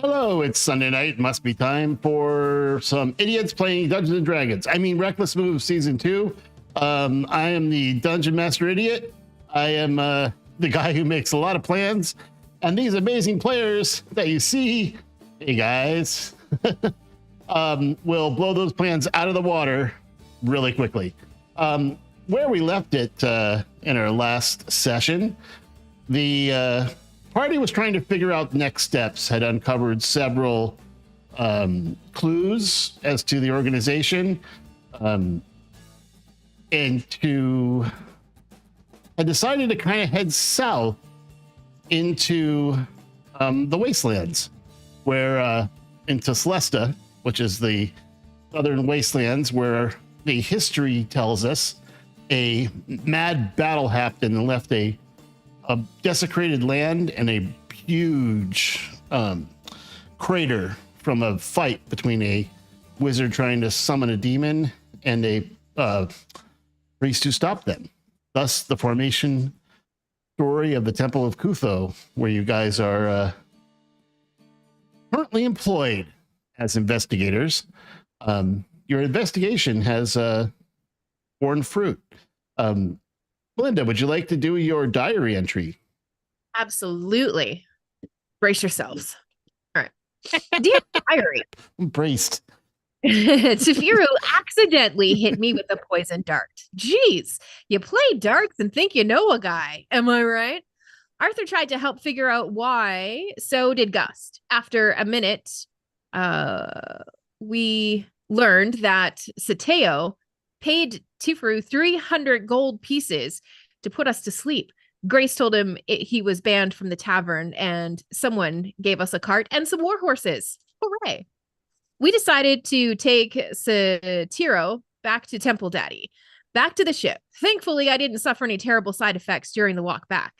Hello, it's Sunday night. Must be time for some idiots playing Dungeons and Dragons. I mean, Reckless Move Season 2. I am the Dungeon Master Idiot. I am the guy who makes a lot of plans. And these amazing players that you see, hey guys, will blow those plans out of the water really quickly. Where we left it in our last session, the party was trying to figure out next steps, had uncovered several clues as to the organization, and had decided to kind of head south into the wastelands, where into Celesta, which is the southern wastelands, where the history tells us a mad battle happened and left a desecrated land and a huge crater from a fight between a wizard trying to summon a demon and a priest who stopped them. Thus, the formation story of the Temple of Kutho, where you guys are currently employed as investigators. Your investigation has borne fruit. Belinda, would you like to do your diary entry? Absolutely. Brace yourselves. All right. Dear diary. I'm braced. Tafiru accidentally hit me with a poison dart. Jeez, you play darts and think you know a guy. Am I right? Arthur tried to help figure out why. So did Gust. After a minute, we learned that Sateo paid Tifaru 300 gold pieces to put us to sleep. Grace told him he was banned from the tavern, and someone gave us a cart and some war horses. Hooray. We decided to take Satiro back to Temple Daddy, back to the ship. Thankfully, I didn't suffer any terrible side effects during the walk back.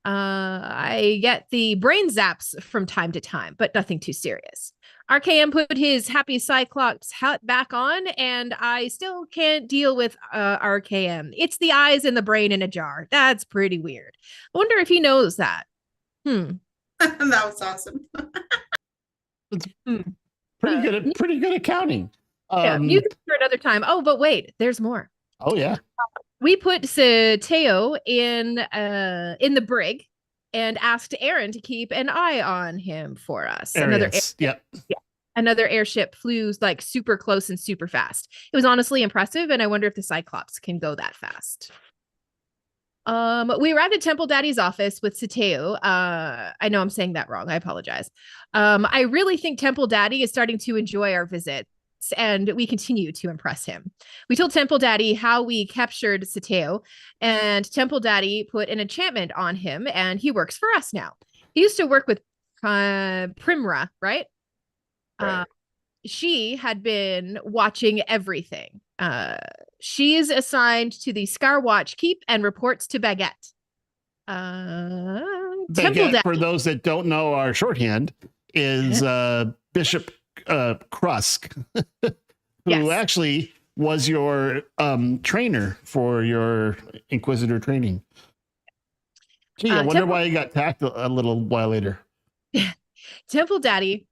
I get the brain zaps from time to time, but nothing too serious. RKM put his happy Cyclops hat back on, and I still can't deal with RKM. It's the eyes and the brain in a jar. That's pretty weird. I wonder if he knows that. That was awesome. Pretty good accounting. Yeah, music for another time. Oh, but wait, there's more. Oh yeah. We put Sateo in the brig and asked Aaron to keep an eye on him for us. Another airship flew like super close and super fast. It was honestly impressive, and I wonder if the Cyclops can go that fast. We arrived at Temple Daddy's office with Sateo. I know I'm saying that wrong. I apologize. I really think Temple Daddy is starting to enjoy our visit, and we continue to impress him. We told Temple Daddy how we captured Sateo, and Temple Daddy put an enchantment on him, and he works for us now. He used to work with Primra, right? She had been watching everything. She's assigned to the Scarwatch Keep and reports to Baguette. Baguette, for those that don't know our shorthand, is Bishop Krusk, who actually was your trainer for your Inquisitor training. Gee, I wonder why he got tacked a little while later. Temple Daddy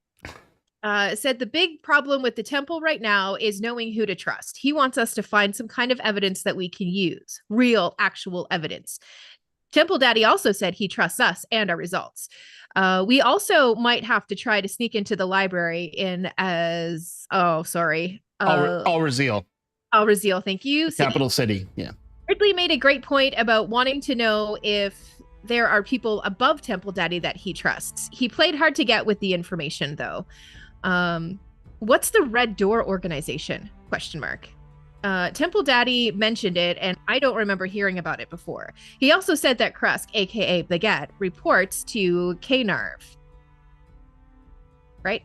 said the big problem with the temple right now is knowing who to trust. He wants us to find some kind of evidence that we can use, real, actual evidence. Temple Daddy also said he trusts us and our results. We also might have to try to sneak into the library in Al-Raziel. Al-Raziel, thank you. Capital City, yeah. Ridley made a great point about wanting to know if there are people above Temple Daddy that he trusts. He played hard to get with the information, though. What's the Red Door organization? ? Temple Daddy mentioned it, and I don't remember hearing about it before. He also said that Krusk, aka Baguette, reports to Knarv. Right?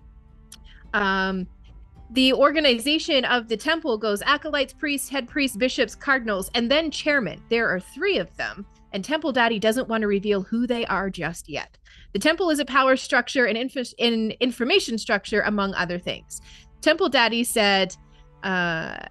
The organization of the temple goes acolytes, priests, head priests, bishops, cardinals, and then chairman. There are 3 of them, and Temple Daddy doesn't want to reveal who they are just yet. The temple is a power structure and information structure, among other things. Temple Daddy said, Kafna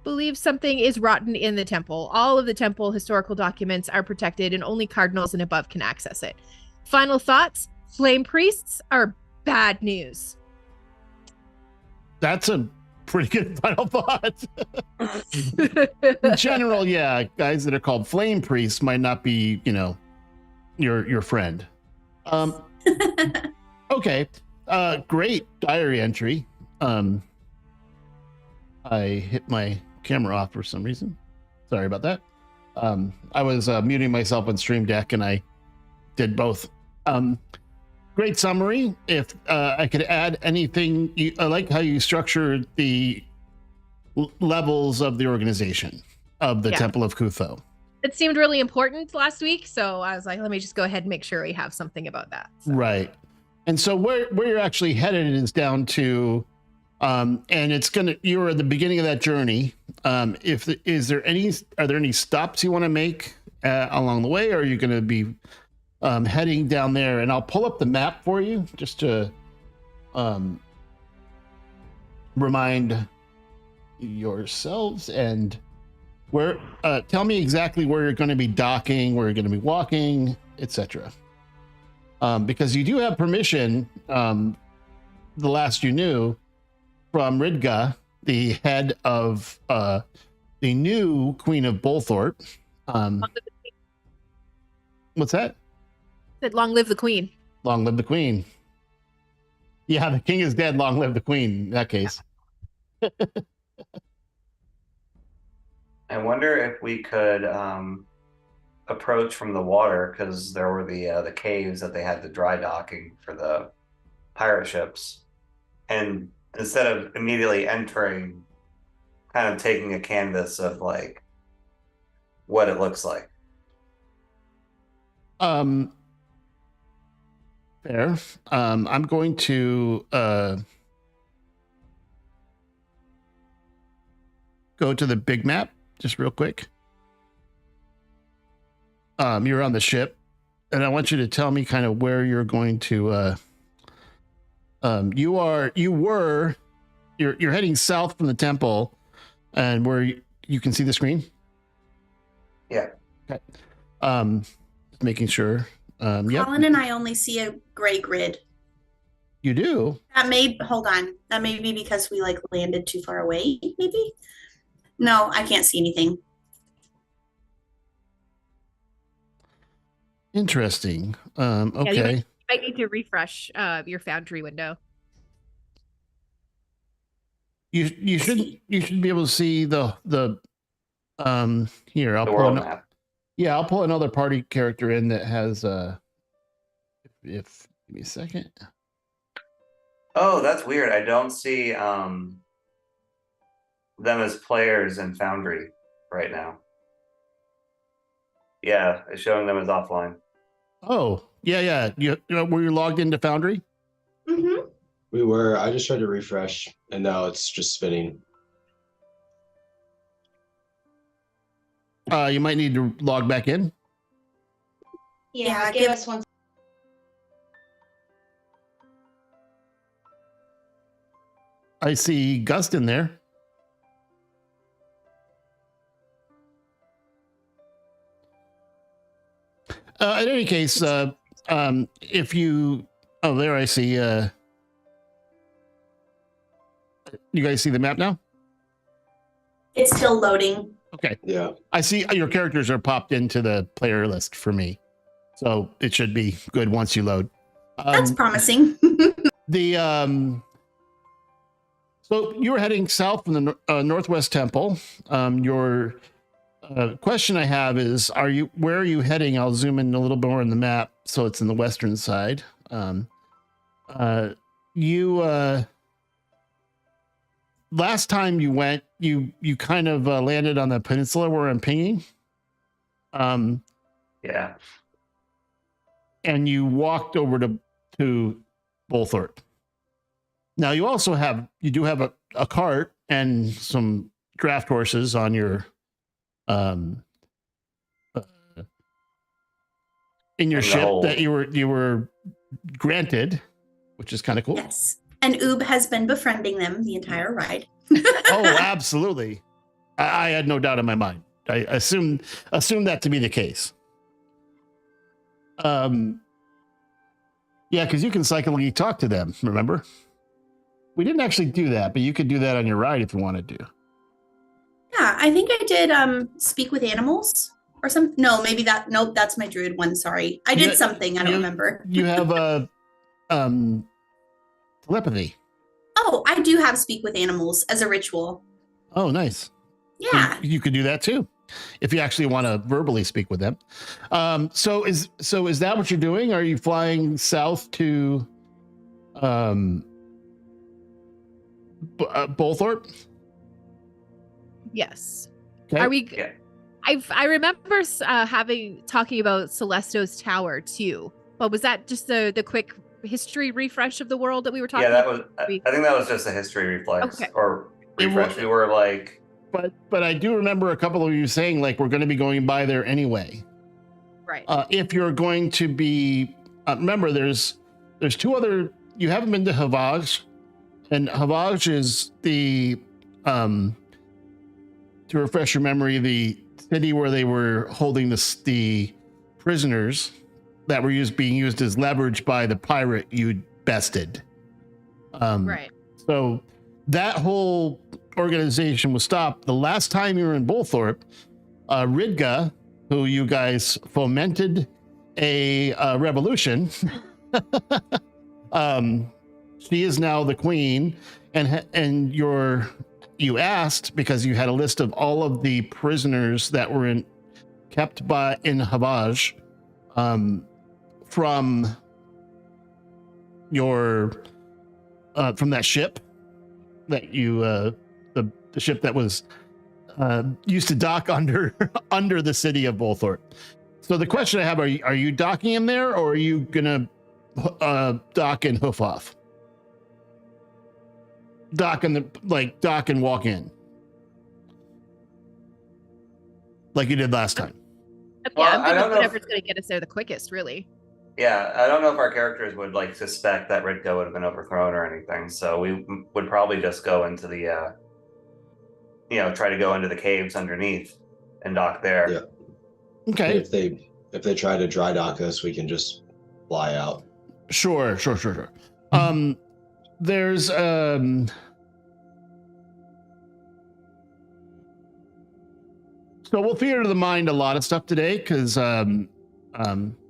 believes something is rotten in the temple. All of the temple historical documents are protected, and only cardinals and above can access it. Final thoughts: flame priests are bad news. That's a pretty good final thought. In general, yeah, guys that are called flame priests might not be, your friend. Okay. Great diary entry. I hit my camera off for some reason. Sorry about that. I was muting myself on Stream Deck, and I did both. Great summary. If I could add anything, I like how you structured the levels of the organization of the Temple of Kutho. It seemed really important last week, so I was like, let me just go ahead and make sure we have something about that. So. Right. And so where you're actually headed is down to, and you're at the beginning of that journey. Are there any stops you want to make along the way, or are you going to be heading down there? And I'll pull up the map for you just to remind yourselves and tell me exactly where you're going to be docking, where you're going to be walking, etc. Because you do have permission, the last you knew, from Ridga, the head of the new Queen of Bolthorpe. What's that? Said, long live the Queen. Long live the Queen. Yeah, the king is dead. Long live the Queen. In that case. I wonder if we could approach from the water, because there were the caves that they had the dry docking for the pirate ships, and instead of immediately entering, kind of taking a canvas of like what it looks like. Fair. I'm going to go to the big map just real quick. You're on the ship, and I want you to tell me kind of where you're going to. You're heading south from the temple, and where you can see the screen. Yeah. Okay. Just making sure. Colin and I only see a gray grid. You do? Hold on. That may be because we landed too far away, maybe? No, I can't see anything. Interesting. Okay. You might need to refresh your Foundry window. You should be able to see the here. I'll The pull world map. Yeah, I'll pull another party character in that has if give me a second. Oh, that's weird. I don't see them as players in Foundry right now. Yeah, it's showing them as offline. Oh, yeah. Were you logged into Foundry? Mm-hmm. We were. I just tried to refresh, and now it's just spinning. You might need to log back in. Yeah, give us one. I see Gust in there. In any case, if you, there I see. You guys see the map now? It's still loading. Okay. Yeah. I see your characters are popped into the player list for me, so it should be good once you load. That's promising. So you were heading south from the Northwest Temple. Your question I have is, where are you heading? I'll zoom in a little bit more on the map so it's in the western side. Last time you went, you kind of landed on the peninsula where I'm pinging. Yeah. And you walked over to Bolthorpe. Now you also have a cart and some draft horses on your in your ship that you were granted, which is kind of cool. Yes. And Oob has been befriending them the entire ride. Oh, absolutely. I had no doubt in my mind. I assumed that to be the case. Yeah, because you can psychically talk to them. Remember, we didn't actually do that, but you could do that on your ride if you wanted to. Yeah, I think I did speak with animals or something. No, maybe that. Nope, that's my druid one. Sorry, I did something. I don't remember. You have a telepathy. Oh, I do have speak with animals as a ritual. Oh, nice. Yeah. You could do that too, if you actually want to verbally speak with them. So is that what you're doing? Are you flying south to Bolthorpe? Yes. Okay. Are we? Yeah. I remember talking about Celesto's tower too, but was that just the quick history refresh of the world that we were talking? Yeah, that was. about? I think that was just a history reflex Okay. or refresh. We were like, But I do remember a couple of you saying like we're going to be going by there anyway. Right. If you're going to be, remember there's two other. You haven't been to Havage, and Havage is the to refresh your memory, the city where they were holding the prisoners that were being used as leverage by the pirate you bested. Right. So that whole organization was stopped. The last time you were in Bolthorpe, Ridga, who you guys fomented a revolution, she is now the queen, and you asked because you had a list of all of the prisoners that were kept in Havage, from that ship that you the ship that was used to dock under the city of Bolthorpe. So the question I have, are you docking in there, or are you gonna dock and hoof off? Dock and walk in like you did last time. Okay, Well, I'm I good don't with know whatever's going to get us there the quickest, really. yeah, I don't know if our characters would like suspect that Ritko would have been overthrown or anything. So we would probably just go into the, try to go into the caves underneath and dock there. Yeah. Okay. If they try to dry dock us, we can just fly out. Sure. There's so we'll theater the mind a lot of stuff today because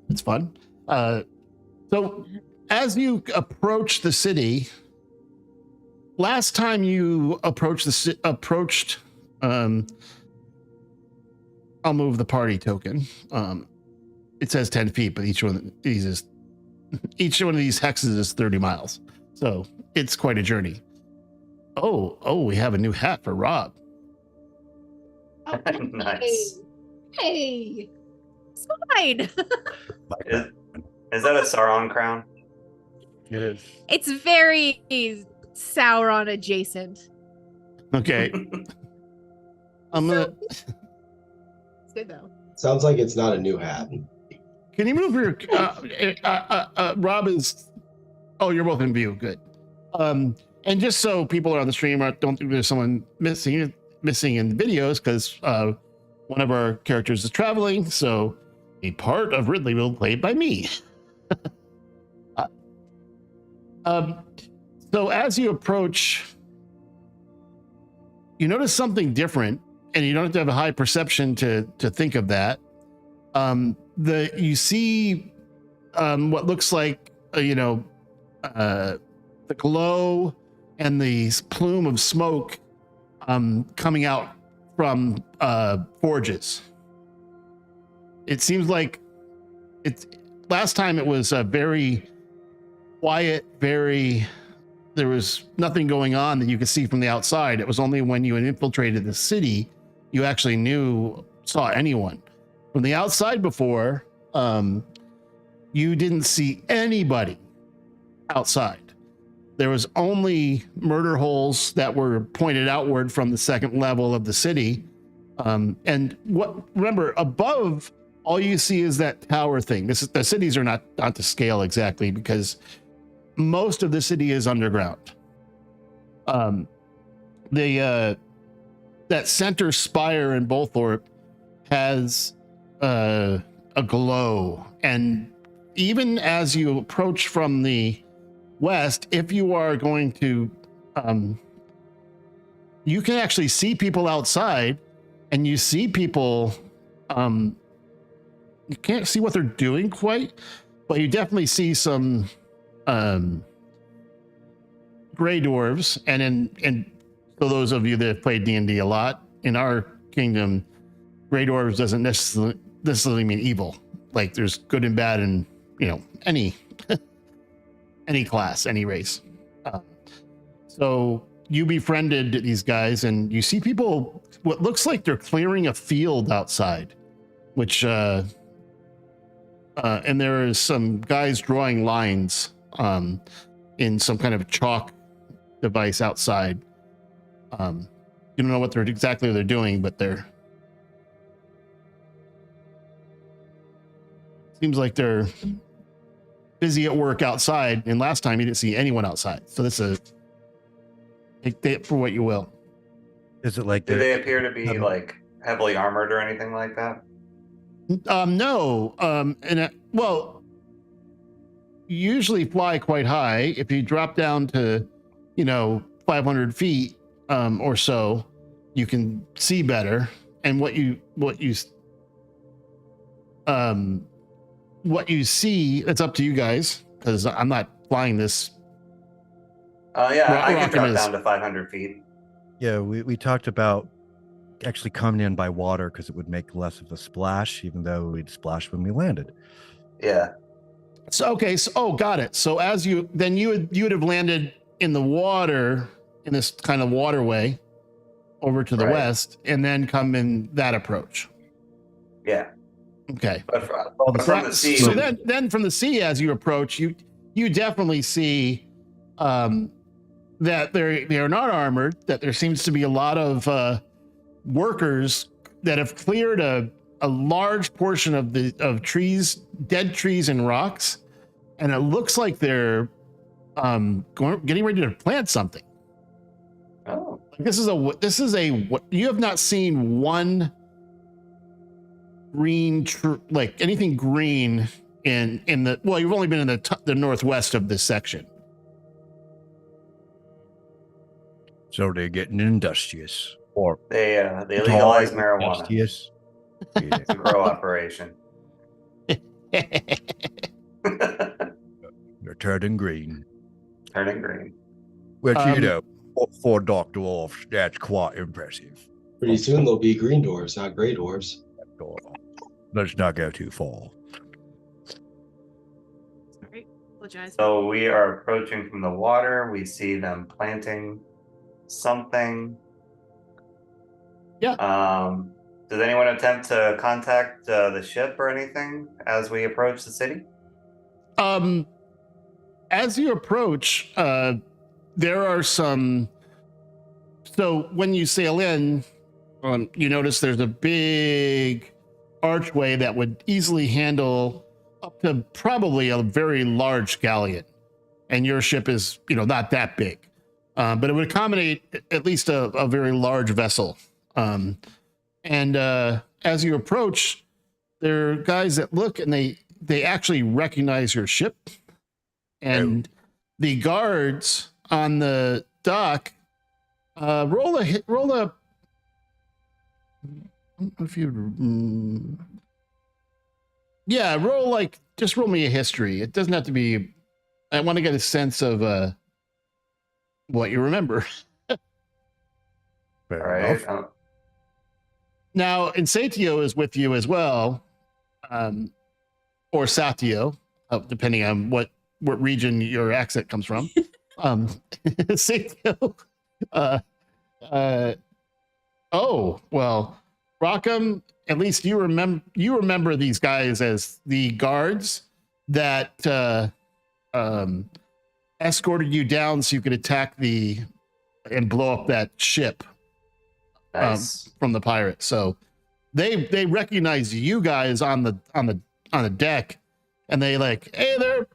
it's fun. So as you approach the city, last time you approached I'll move the party token. It says 10 feet, but each one of these hexes is 30 miles. So it's quite a journey. Oh, we have a new hat for Rob. Nice. Hey, it's fine. Is that a Sauron crown? It is. It's very Sauron adjacent. Okay. I'm gonna. It's good though. Sounds like it's not a new hat. Can you move your? Rob is. Oh, you're both in view. Good. And just so people are on the stream don't think there's someone missing in videos, because one of our characters is traveling, so a part of Ridley will be played by me. So as you approach, you notice something different, and you don't have to have a high perception to think of that. You see what looks like the glow and the plume of smoke coming out from forges. It seems like last time it was very quiet, there was nothing going on that you could see from the outside. It was only when you had infiltrated the city you actually saw anyone. From the outside before, you didn't see anybody outside. There was only murder holes that were pointed outward from the second level of the city. Remember, above, all you see is that tower thing. The cities are not to scale exactly, because most of the city is underground. The that center spire in Bolthorpe has a glow, and even as you approach from the west, if you are going to, you can actually see people outside, and you see people. You can't see what they're doing quite, but you definitely see some gray dwarves, and for those of you that have played D&D a lot, in our kingdom, gray dwarves doesn't necessarily mean evil. Like there's good and bad in, you know, any any class, any race. So you befriended these guys, and you see people, what looks like they're clearing a field outside, which and there is some guys drawing lines in some kind of chalk device outside. You don't know what exactly they're doing, but they're seems like they're busy at work outside. And last time you didn't see anyone outside, so this is take it for what you will. Is it like Do they appear to be like heavily armored or anything like that? No. Well, you usually fly quite high. If you drop down to, 500 feet or so, you can see better. And what you see, it's up to you guys, because I'm not flying this. Yeah, I can Rockham drop is- down to 500 feet. Yeah, we talked about actually coming in by water because it would make less of a splash, even though we'd splash when we landed. Yeah. So got it. So as you would have landed in the water, in this kind of waterway over to the Right. west, and then come in that approach. Yeah. Okay. But from the sea. So then from the sea, as you approach, you definitely see that they are not armored, that there seems to be a lot of workers that have cleared a large portion of trees, dead trees and rocks, and it looks like they're getting ready to plant something. Oh. This is a you have not seen one green like anything green in the, well, you've only been in the northwest of this section. So they're getting industrious. Or They legalize marijuana. industrious. Yeah. It's a grow operation. They're turning green. Turning green. Which, for Dr. Wolf, that's quite impressive. Pretty soon they'll be green dwarves, not gray dwarves. Let's not go too far. Sorry, apologize. So we are approaching from the water. We see them planting something. Yeah. Does anyone attempt to contact the ship or anything as we approach the city? As you approach, there are some. So when you sail in, you notice there's a big archway that would easily handle up to probably a very large galleon, and your ship is, not that big, but it would accommodate at least a very large vessel. And as you approach, there are guys that look, and they actually recognize your ship, and the guards on the dock roll a. I don't know if you, just roll me a history. It doesn't have to be. I want to get a sense of what you remember. Fair All right. enough. Now, Insatio is with you as well, or Satio, depending on what region your accent comes from. Insatio. Oh well, Rockham. At least you remember these guys as the guards that escorted you down so you could attack and blow up that ship. Nice. From the pirates. So they recognize you guys on the deck, and they like, hey, they're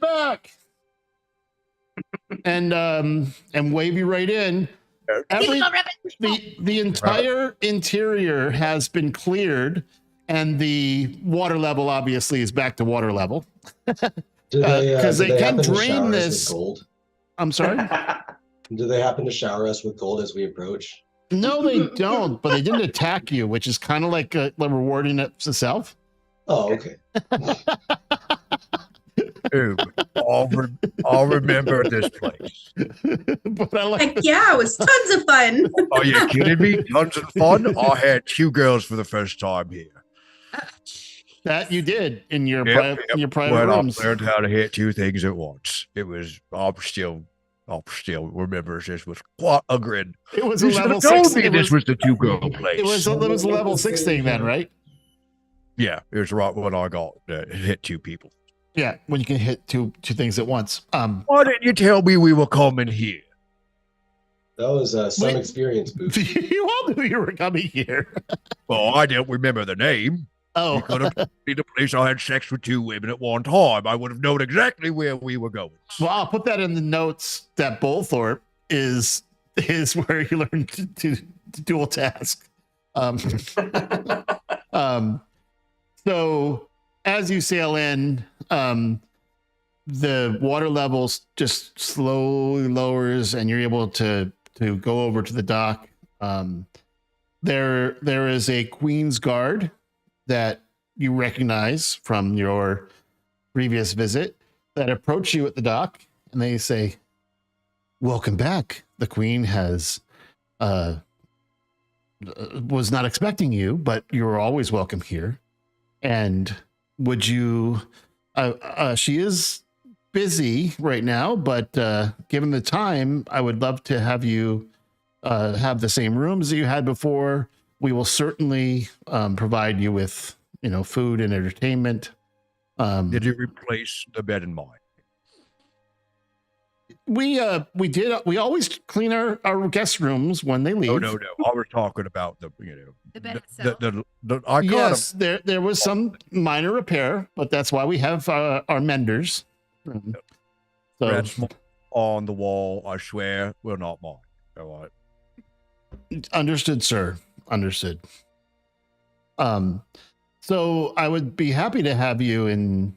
back, and wave you right in. the entire interior has been cleared, and the water level obviously is back to water level. Because they can happen to drain shower us this. with gold? I'm sorry. Do they happen to shower us with gold as we approach? No, they don't. But they didn't attack you, which is kind of like rewarding itself. Oh, okay. Ooh, I'll remember this place. But I like Heck yeah, it was tons of fun. Are you kidding me? Tons of fun. I had 2 girls for the first time here. that you did in your Yep, in your private When rooms. I learned how to hit 2 things at once, it was. I'll still remember this was quite a grin. It was a You should level have told 6. me It this was, was the 2-girl place. it was a level 6 thing then, right? Yeah, it was right when I got hit 2 people. Yeah, when you can hit two things at once. Why didn't you tell me we were coming here? That was some Wait. experience boost. You all knew you were coming here. Well, I don't remember the name. Oh, You could have told me the place I had sex with 2 women at one time. I would have known exactly where we were going. well, I'll put that in the notes that Bolthorpe is where you learn to dual task. So as you sail in, the water levels just slowly lowers, and you're able to go over to the dock. There is a Queen's Guard that you recognize from your previous visit that approach you at the dock, and they say, "Welcome back. The Queen has was not expecting you, but you're always welcome here. And would you? She is busy right now, but given the time, I would love to have you have the same rooms that you had before. We will certainly provide you with, food and entertainment." Did you replace the bed in mine? We always clean our guest rooms when they leave. Oh, no. I was talking about the bed itself. I got Yes, there was some minor repair, but that's why we have our menders. So Red on the wall, I swear, will not mine. All right. understood, sir. Understood. So I would be happy to have you and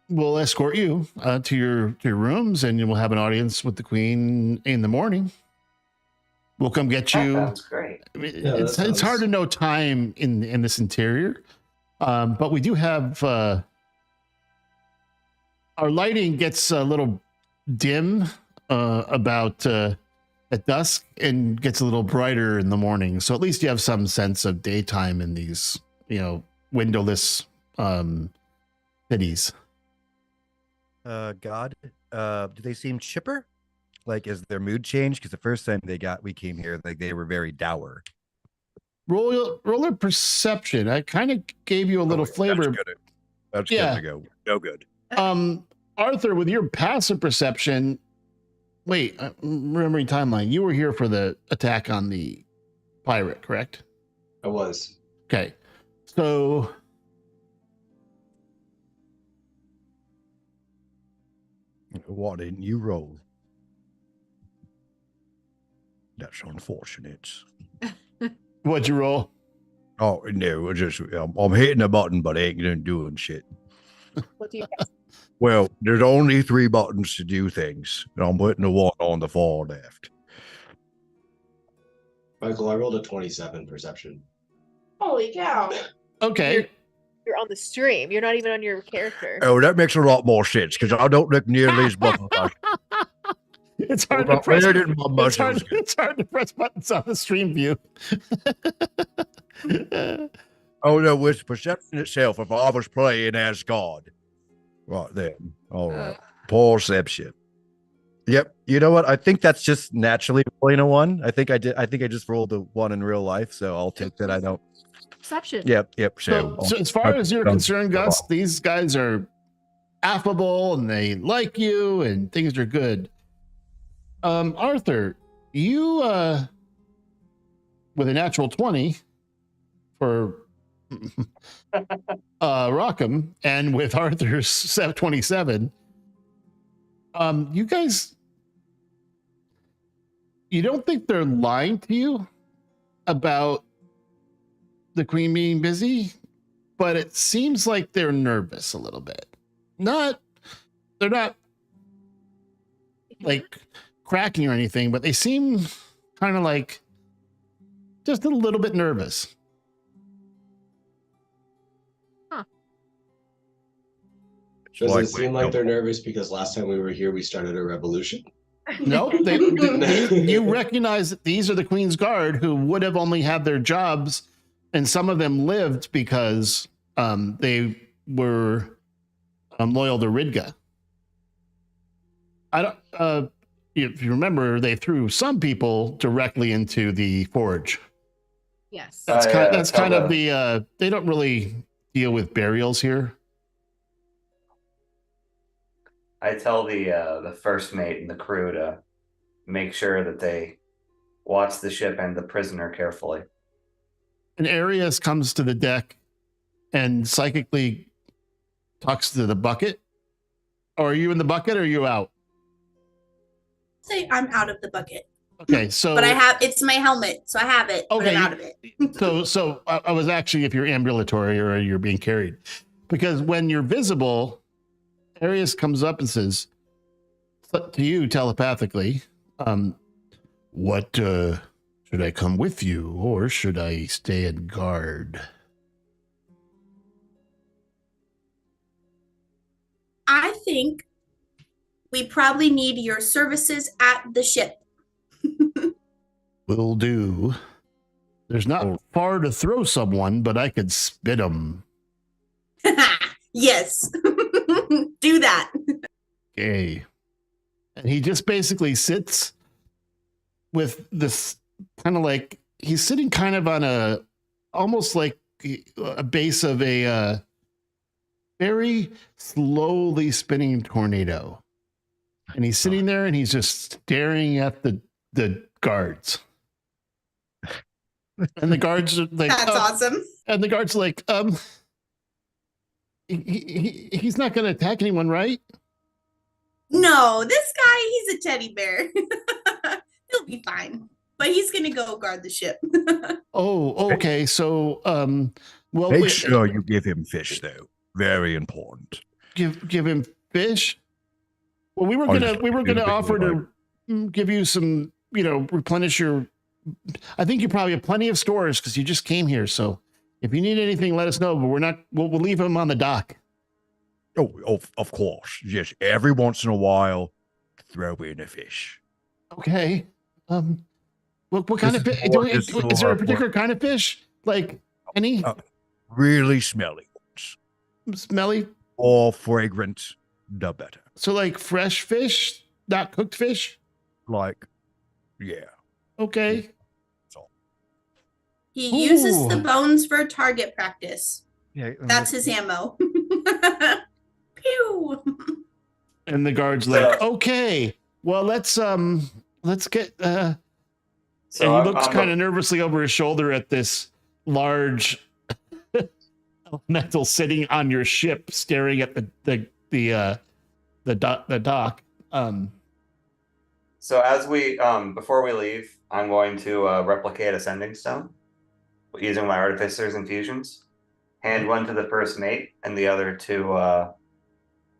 we'll escort you to your rooms, and you will have an audience with the Queen in the morning. We'll come get That you. sounds great. I mean, Yeah, it's that hard sounds- to know time in this interior, but we do have our lighting gets a little dim about at dusk and gets a little brighter in the morning. So at least you have some sense of daytime in these windowless cities. God, do they seem chipper? Like, is their mood changed? Because the first time we came here, like they were very dour. Roll a perception. I kind of gave you a little flavor. That's Yeah. good to go. No good. Arthur, with your passive perception, wait, remembering timeline, you were here for the attack on the pirate, correct? I was. Okay. So Why didn't you roll? That's unfortunate. what'd you roll? Oh no, I'm hitting a button, but I ain't doing shit. What do you guys? Well, there's only 3 buttons to do things, and I'm putting the one on the far left. Michael, I rolled a 27 perception. Holy cow. Okay. You're on the stream. You're not even on your character. Oh, that makes a lot more sense because I don't look nearly as buttons. It's hard to press. It's hard to press buttons on the stream view. Oh no, with perception itself, if I was playing as God. Right then. All right. Perception. Yep. You know what? I think that's just naturally rolling a 1. I think I just rolled a 1 in real life, so I'll take that. I don't. Perception. Yep. So as far as you're concerned, Gus, these guys are affable and they like you and things are good. Arthur, you with a natural 20 for Rockham, and with Arthur's 27, you guys you don't think they're lying to you about the queen being busy, but it seems like they're nervous a little bit. They're not like cracking or anything, but they seem kind of like just a little bit nervous. Does Like, it seem like they're nervous because last time we were here, we started a revolution? No, you recognize that these are the Queen's Guard who would have only had their jobs, and some of them lived because they were loyal to Ridga. I don't. If you remember, they threw some people directly into the forge. Yes. That's yeah, kind of the. They don't really deal with burials here. I tell the first mate and the crew to make sure that they watch the ship and the prisoner carefully. And Arius comes to the deck and psychically talks to the bucket. Or are you in the bucket or are you out? Say I'm out of the bucket, Okay, so but it's my helmet, so I have it. But Okay, I'm out of it. so I was actually if you're ambulatory or you're being carried, because when you're visible, Arius comes up and says to you telepathically, "What should I come with you, or should I stay and guard?" I think we probably need your services at the ship. Will do. There's not far to throw someone, but I could spit them. Yes. Do that. Okay. And he just basically sits with this kind of like he's sitting kind of on a almost like a base of a very slowly spinning tornado. And he's sitting there and he's just staring at the guards. And the guards are like, That's awesome. and the guards are like, he's not going to attack anyone, right? No, this guy, he's a teddy bear. He'll be fine. But he's gonna go guard the ship. Oh, okay. So, well, Make sure you give him fish, though. Very important. give him fish. Well, we were I'll gonna just- offer to give you some, replenish your. I think you probably have plenty of stores because you just came here. So, if you need anything, let us know. But we're not. We'll leave him on the dock. Oh, of course. Yes, every once in a while, throw in a fish. Okay. What kind of This fish? is more just Is there a for- particular kind of fish? Like any Really smelly ones. smelly? Or fragrant, the better. So like fresh fish, not cooked fish? Like, yeah. Okay. He uses the Ooh. bones for target practice. Yeah. That's his ammo. Pew. And the guard's like, okay, well, let's get, and he looks kind of nervously over his shoulder at this large elemental sitting on your ship, staring at the dock. So as we before we leave, I'm going to replicate a sending stone using my artificer's infusions. Hand one to the first mate and the other to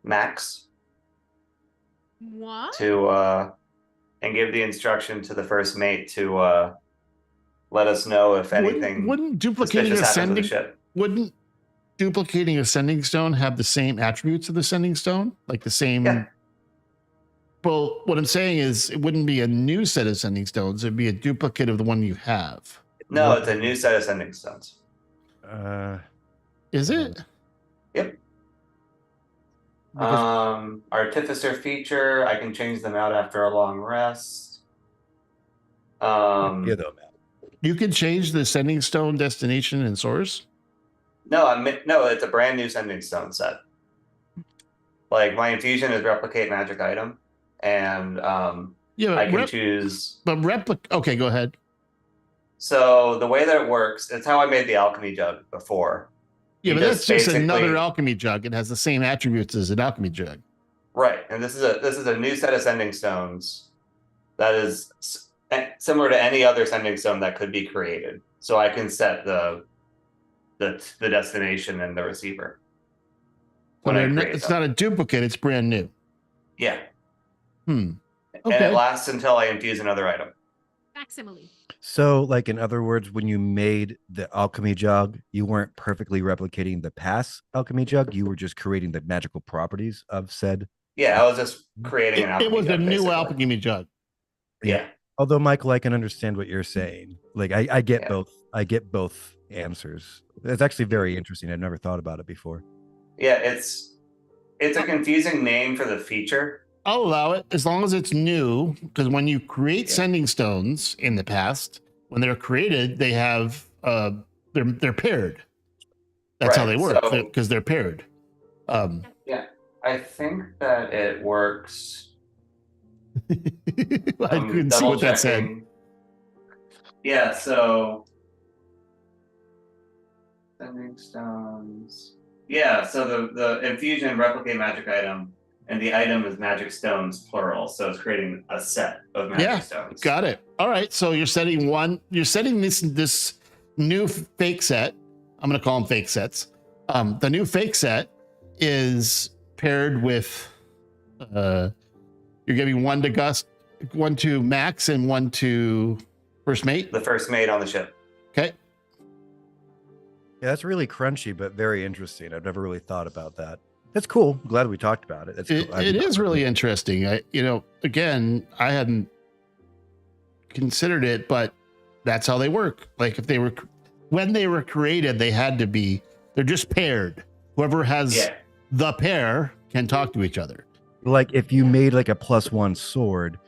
Max What? to and give the instruction to the first mate to let us know if anything Wouldn't duplicating suspicious happens to the ascending ship. wouldn't duplicating a sending stone have the same attributes of the sending stone, like the same? Yeah. Well, what I'm saying is, it wouldn't be a new set of sending stones; it'd be a duplicate of the one you have. No, it's a new set of sending stones. Is it? Yep. Because- Artificer feature, I can change them out after a long rest. No, Get them out. You can change the sending stone destination and source. no, it's a brand new sending stone set. Like my infusion is replicate magic item, and Yeah, I can choose. but replica. Okay, go ahead. So the way that it works, it's how I made the alchemy jug before. Yeah, You but that's just basically- another alchemy jug. It has the same attributes as an alchemy jug. Right, and this is a new set of sending stones that is similar to any other sending stone that could be created. So I can set the destination and the receiver. When I create It's them. not a duplicate, it's brand new. Yeah. Hmm. And it Okay. lasts until I infuse another item. Facsimile. So, like in other words, when you made the alchemy jug, you weren't perfectly replicating the past alchemy jug. You were just creating the magical properties of said. Yeah, I was just creating an It alchemy was a jug, new basically. alchemy jug. Yeah. Although, Michael, I can understand what you're saying. Like, I get Yeah. both. I get both answers. It's actually very interesting. I've never thought about it before. Yeah, it's a confusing name for the feature. I'll allow it as long as it's new, because when you create Yeah. sending stones in the past, when they're created, they have they're paired. That's how Right, they work so- because they're paired. I think that it works. I couldn't see what that said. double-checking. Yeah, so sending stones. Yeah, so the infusion replicate magic item, and the item is magic stones plural. So it's creating a set of magic Yeah, stones. Got it. All right. So you're setting this new fake set. I'm going to call them fake sets. The new fake set is paired with you're giving one to Gus, one to Max, and one to first mate. The first mate on the ship. Okay. Yeah, that's really crunchy, but very interesting. I've never really thought about that. That's cool. Glad we talked about it. That's It, cool. it is really interesting. Again, I hadn't considered it, but that's how they work. Like when they were created, they're just paired. Whoever has Yeah. the pair can talk to each other. Like if you made like a +1 sword,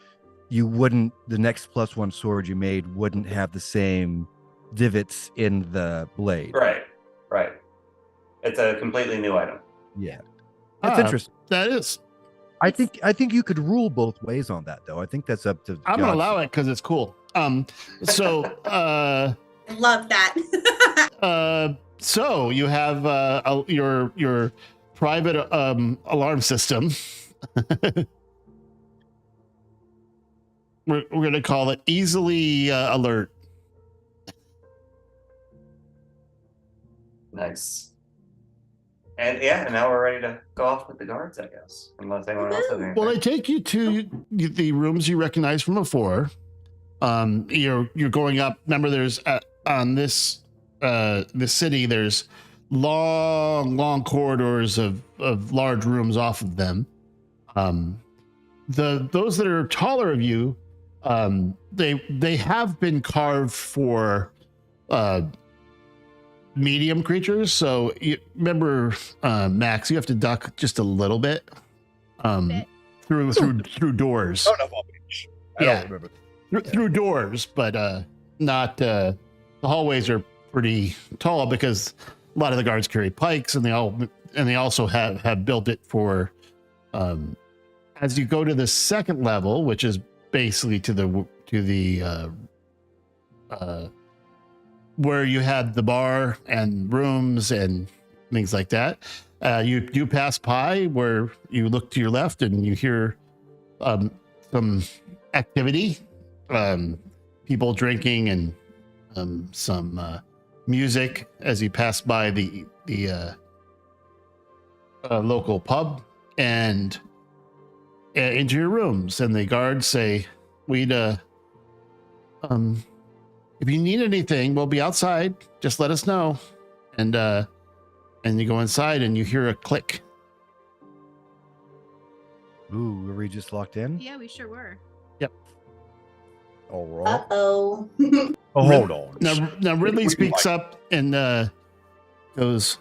the next +1 sword you made wouldn't have the same divots in the blade. Right. It's a completely new item. Yeah. That's interesting. That is. I think you could rule both ways on that though. I think that's up to I'm gonna allow it because it's cool. So I love that. so you have your private alarm system. We're gonna call it easily alert. Nice. And now we're ready to go off with the guards, I guess. Unless anyone else has anything. Well, they take you to the rooms you recognize from before. You're going up. Remember, there's on this city. There's long corridors of large rooms off of them. Those that are taller of you, they have been carved for medium creatures. So you remember, Max, you have to duck just a little bit through doors. I Yeah. don't remember. Through doors, but not the hallways are pretty tall because a lot of the guards carry pikes, and they also have built it for as you go to the second level, which is basically to the where you had the bar and rooms and things like that. You pass by where you look to your left and you hear some activity, people drinking and some music as you pass by the local pub and into your rooms. And the guards say, if you need anything, we'll be outside. Just let us know. And you go inside and you hear a click. Ooh, were we just locked in? Yeah, we sure were. All right. Oh. Oh, hold on. Now Ridley speaks up and goes,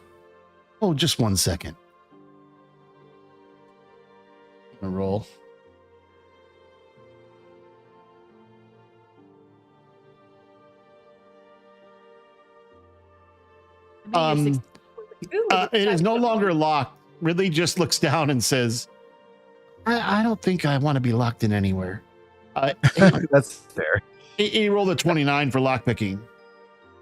"Oh, just 1 second." I'm gonna roll. It is no longer locked. Ridley just looks down and says, I don't think I want to be locked in anywhere. That's fair. He rolled a 29 for lockpicking.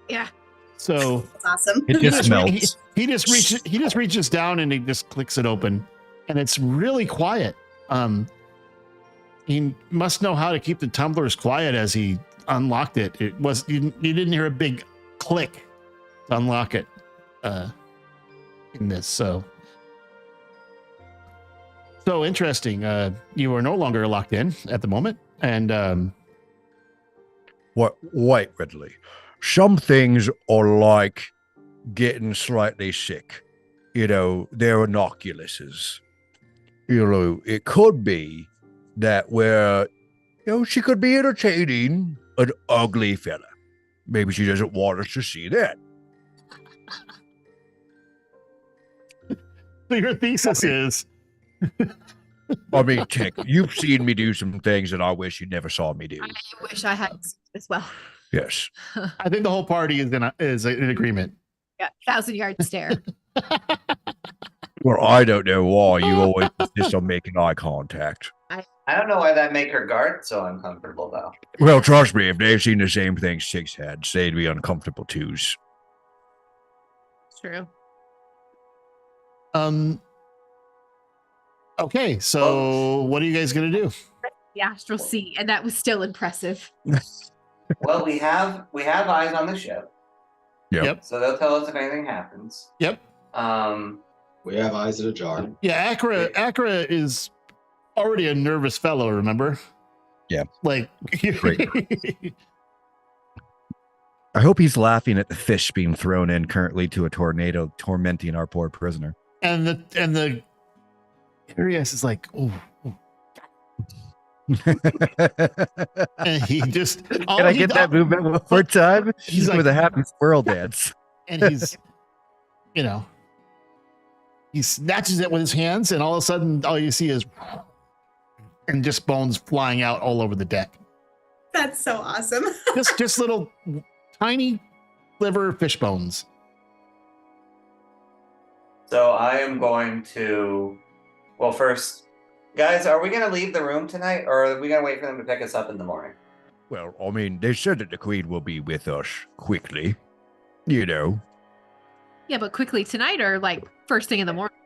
Yeah. So That's awesome. It just melts. he just reaches down and he just clicks it open, and it's really quiet. he must know how to keep the tumblers quiet as he unlocked it. It was you didn't hear a big click to unlock it in this. So interesting. You are no longer locked in at the moment, and Wait, Ridley. Some things are like getting slightly sick. You know, they're inoculuses. You know, it could be that she could be entertaining an ugly fella. Maybe she doesn't want us to see that. so your thesis is I mean, Tick, you've seen me do some things that I wish you never saw me do. I wish I had as well. Yes. I think the whole party is in agreement. Yeah, 1,000-yard stare. Well, I don't know why you always insist on making eye contact. I don't know why that make her guard so uncomfortable though. Well, trust me, if they've seen the same thing Six had, they'd be uncomfortable too. True. Okay, so what are you guys gonna do? The astral sea, and that was still impressive. Well, we have eyes on the ship, Yep. so they'll tell us if anything happens. Yep. We have eyes in a jar. Yeah, Akra is already a nervous fellow, remember? Yeah. Like Great. I hope he's laughing at the fish being thrown in currently to a tornado tormenting our poor prisoner. and the Curious is like, oh. And he just Can I get that movement one more time? He's like, with a happy squirrel dance. and he's, he snatches it with his hands, and all of a sudden, all you see is, and just bones flying out all over the deck. That's so awesome. Just little tiny liver fish bones. So I am going to. Well, first, guys, are we going to leave the room tonight, or are we going to wait for them to pick us up in the morning? Well, I mean, they said that the queen will be with us quickly. You know. Yeah, but quickly tonight or like first thing in the morning?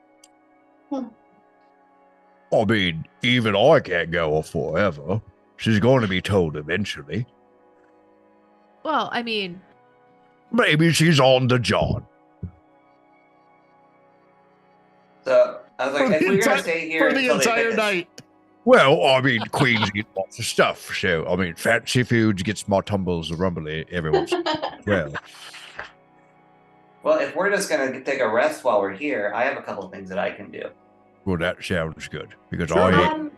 I mean, even I can't go forever. She's going to be told eventually. Well, I mean, Maybe she's on the job. So I was like, For if the we're going entire- to stay here For the until they entire pick us- night. Well, I mean, queens eat lots of stuff. So, I mean, fancy foods gets more tumbles rumbly every once in a while. Well, Well, if we're just going to take a rest while we're here, I have a couple of things that I can do. well, that sounds good. Because Sure.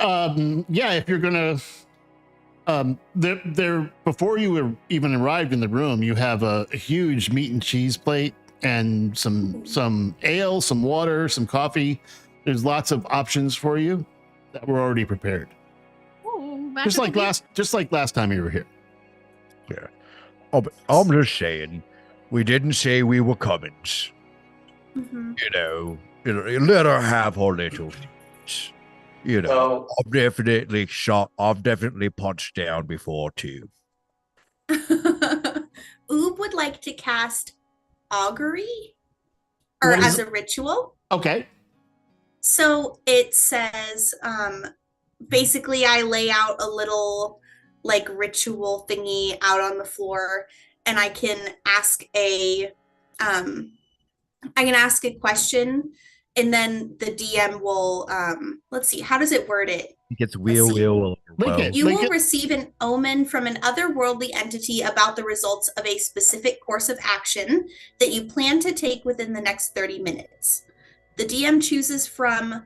I Yeah, if you're gonna, there before you were even arrived in the room, you have a huge meat and cheese plate and some ale, some water, some coffee. There's lots of options for you that were already prepared. ooh, Just like last time you were here. I'm just saying, we didn't say we were Cummins. Mhm. You know, let her have her little things. You know, So, I've definitely punched down before too. Oob would like to cast augury or What is as a ritual. Okay. So it says, basically, I lay out a little like ritual thingy out on the floor, and I can ask a question, and then the DM will let's see, how does it word it? It gets see. wheel. Link it. You Link will it. receive an omen from an otherworldly entity about the results of a specific course of action that you plan to take within the next 30 minutes. The DM chooses from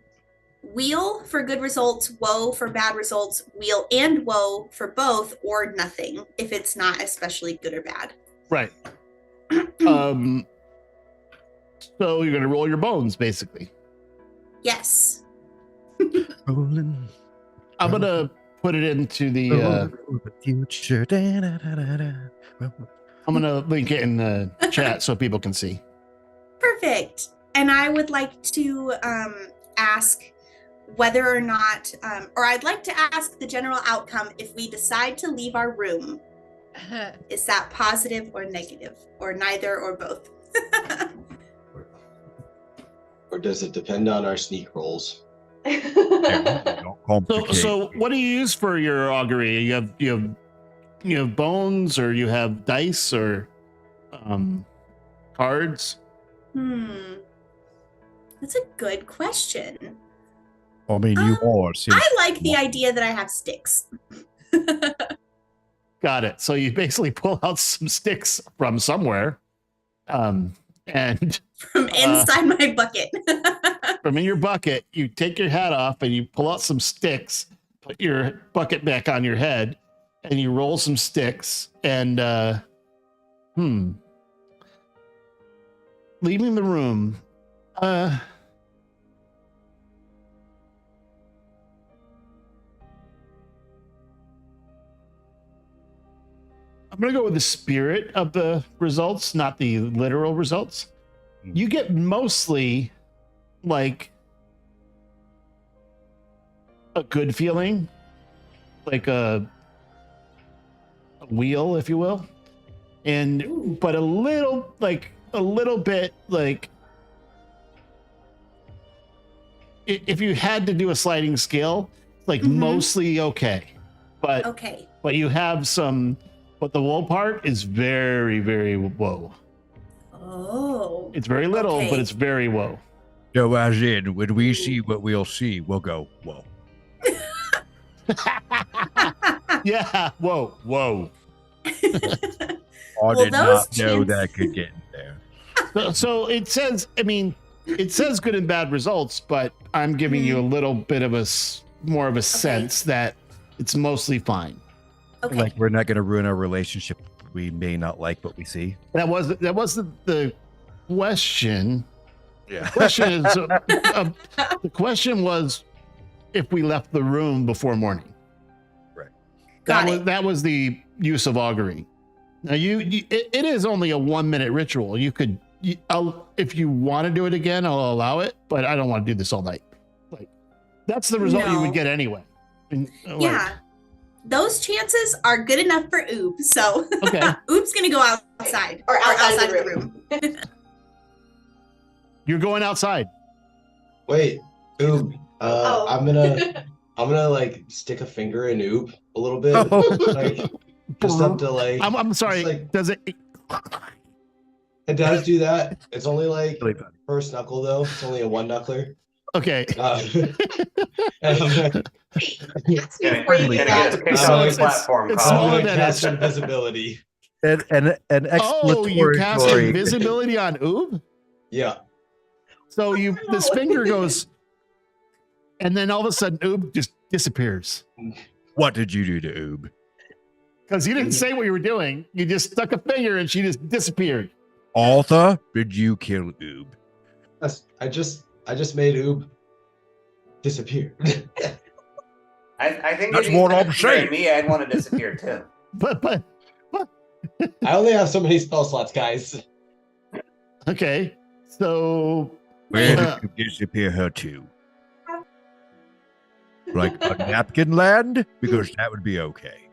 wheel for good results, woe for bad results, wheel and woe for both, or nothing if it's not especially good or bad. Right. So you're gonna roll your bones, basically. Yes. Rolling. I'm gonna put it into the. The future. I'm gonna link it in the chat so people can see. Perfect. And I would like to ask whether or not, or I'd like to ask the general outcome if we decide to leave our room. Is that positive or negative, or neither, or both? Or does it depend on our sneak rolls? Don't So, complicate so it. what do you use for your augury? You have bones, or you have dice, or cards? That's a good question. I mean, you are. Since I like the idea that I have sticks. Got it. So you basically pull out some sticks from somewhere, and From inside my bucket. from in your bucket, you take your hat off and you pull out some sticks, put your bucket back on your head, and you roll some sticks. And leaving the room. I'm going to go with the spirit of the results, not the literal results. You get mostly like a good feeling, like a wheel, if you will. And, but a little bit like, if you had to do a sliding scale, like mostly okay. But, Okay. but you have some, but the woe part is very, very woe. Oh. It's very little, Okay. but it's very woe. So, as in, when we see what we'll see, we'll go, whoa. Yeah, whoa. I Well, did those not know chance- that could get in there. So it says, I mean, it says good and bad results, but I'm giving you a little bit of more of a sense that it's mostly fine. Okay. Like, we're not going to ruin our relationship. We may not like what we see. That wasn't the question. Yeah. Question is, the question was if we left the room before morning. Right. Got it. That was the use of augury. Now it is only a 1 minute ritual. You could, if you want to do it again, I'll allow it, but I don't want to do this all night. Like, that's the result you No. would get anyway. And, like, Yeah. Those chances are good enough for Oob. So Okay. Oob's gonna go outside. Or outside of the room. You're going outside. Wait, Oob. Oh. I'm gonna like stick a finger in Oob a little bit. Oh. Like just up to like I'm sorry. just, like, Does it? it does do that. It's only like Really bad. first knuckle though. It's only a one knuckler. Okay. And I'm like, That's Gonna, before you gonna get get us that. kicked So off the it's- platform. it's Colin. I'm smaller gonna than cast it. invisibility. An Oh, explanatory you cast story. invisibility on Oob? Yeah. So this finger goes, and then all of a sudden Oob just disappears. What did you do to Oob? Because you didn't say what you were doing. You just stuck a finger and she just disappeared. Arthur, did you kill Oob? I just made Oob disappear. I think That's if you what I'm disappeared saying. Me, I'd want to disappear too. But I only have so many spell slots, guys. okay. So Where Uh, did you disappear her to? Like a napkin land? Because that would be okay.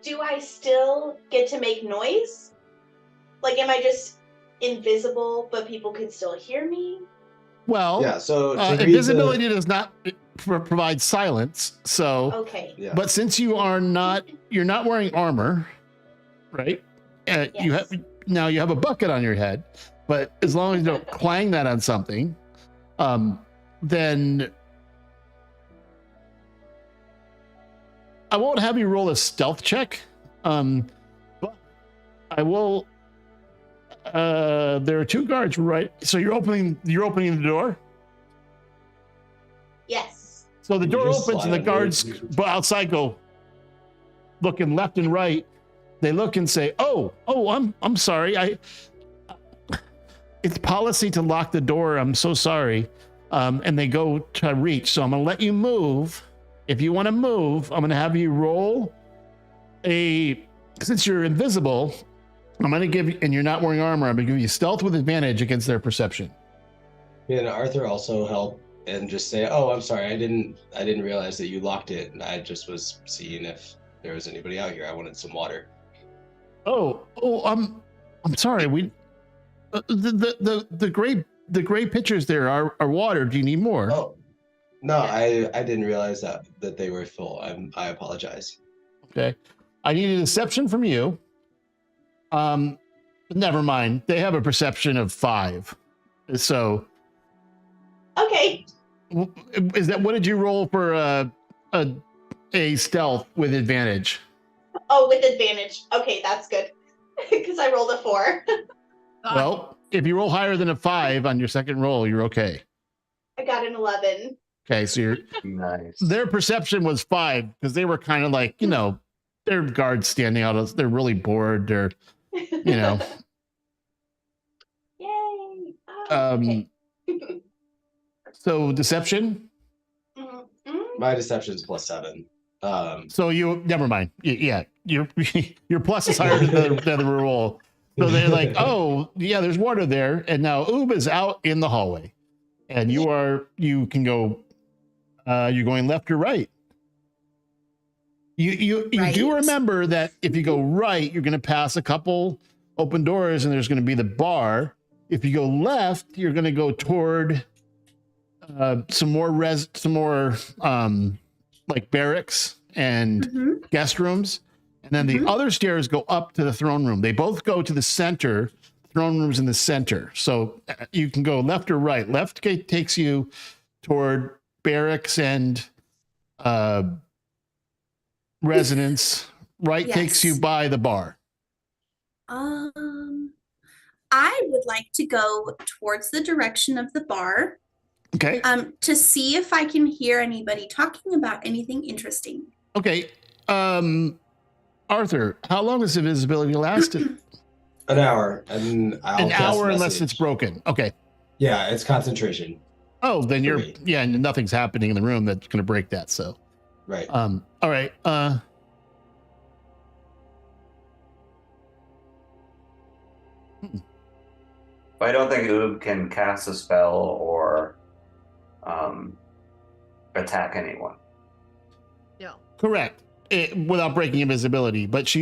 Do I still get to make noise? Like, am I just invisible, but people can still hear me? well, Yeah, so to read the- invisibility does not provide silence. So, Okay. Yeah. but since you're not wearing armor, right? You Yes. have a bucket on your head, but as long as you don't clang that on something, then I won't have you roll a stealth check. But I will. There are two guards, right? So you're opening the door. Yes. So the You door just opens and the slide guards away. outside go looking left and right. They look and say, "Oh, I'm sorry. It's policy to lock the door. I'm so sorry." And they go to reach. So I'm gonna let you move. If you want to move, I'm gonna have you roll since you're invisible, I'm gonna give you, and you're not wearing armor, I'm gonna give you stealth with advantage against their perception. Can Arthur also help and just say, "Oh, I'm sorry. I didn't realize that you locked it. I just was seeing if there was anybody out here. I wanted some water." I'm sorry. We the gray pitchers there are water. Do you need more? Oh, No, I didn't realize that they were full. I apologize. Okay. I need a deception from you. Never mind. They have a perception of 5. So Okay. is that, what did you roll for a stealth with advantage? Oh, with advantage. Okay, that's good. Because I rolled a 4. Well, if you roll higher than a 5 on your second roll, you're okay. I got an 11. Okay, so Nice. their perception was 5 because they were kind of like, their guards standing out. They're really bored. They're, Yay. Oh, okay. So deception. Mhm. My deception's +7. So you never mind. Yeah, your plus is higher than the other roll. So they're like, oh yeah, there's water there, and now Oob is out in the hallway, and you can go. You're going left or right. You Right. do remember that if you go right, you're going to pass a couple open doors, and there's going to be the bar. If you go left, you're going to go toward some more like barracks and Mhm. guest rooms, and then the Mhm. other stairs go up to the throne room. They both go to the center. Throne room's in the center, so you can go left or right. Left gate takes you toward barracks and residence. Right takes Yes. you by the bar. I would like to go towards the direction of the bar, Okay. to see if I can hear anybody talking about anything interesting. Okay. Arthur, how long has invisibility lasted? An hour, and I'll An cast hour unless message. it's broken. Okay. Yeah, it's concentration. Oh, then you're Great. yeah, and nothing's happening in the room that's going to break that. So, Right. all right. But I don't think Oob can cast a spell or attack anyone. No. Correct. Without breaking invisibility, but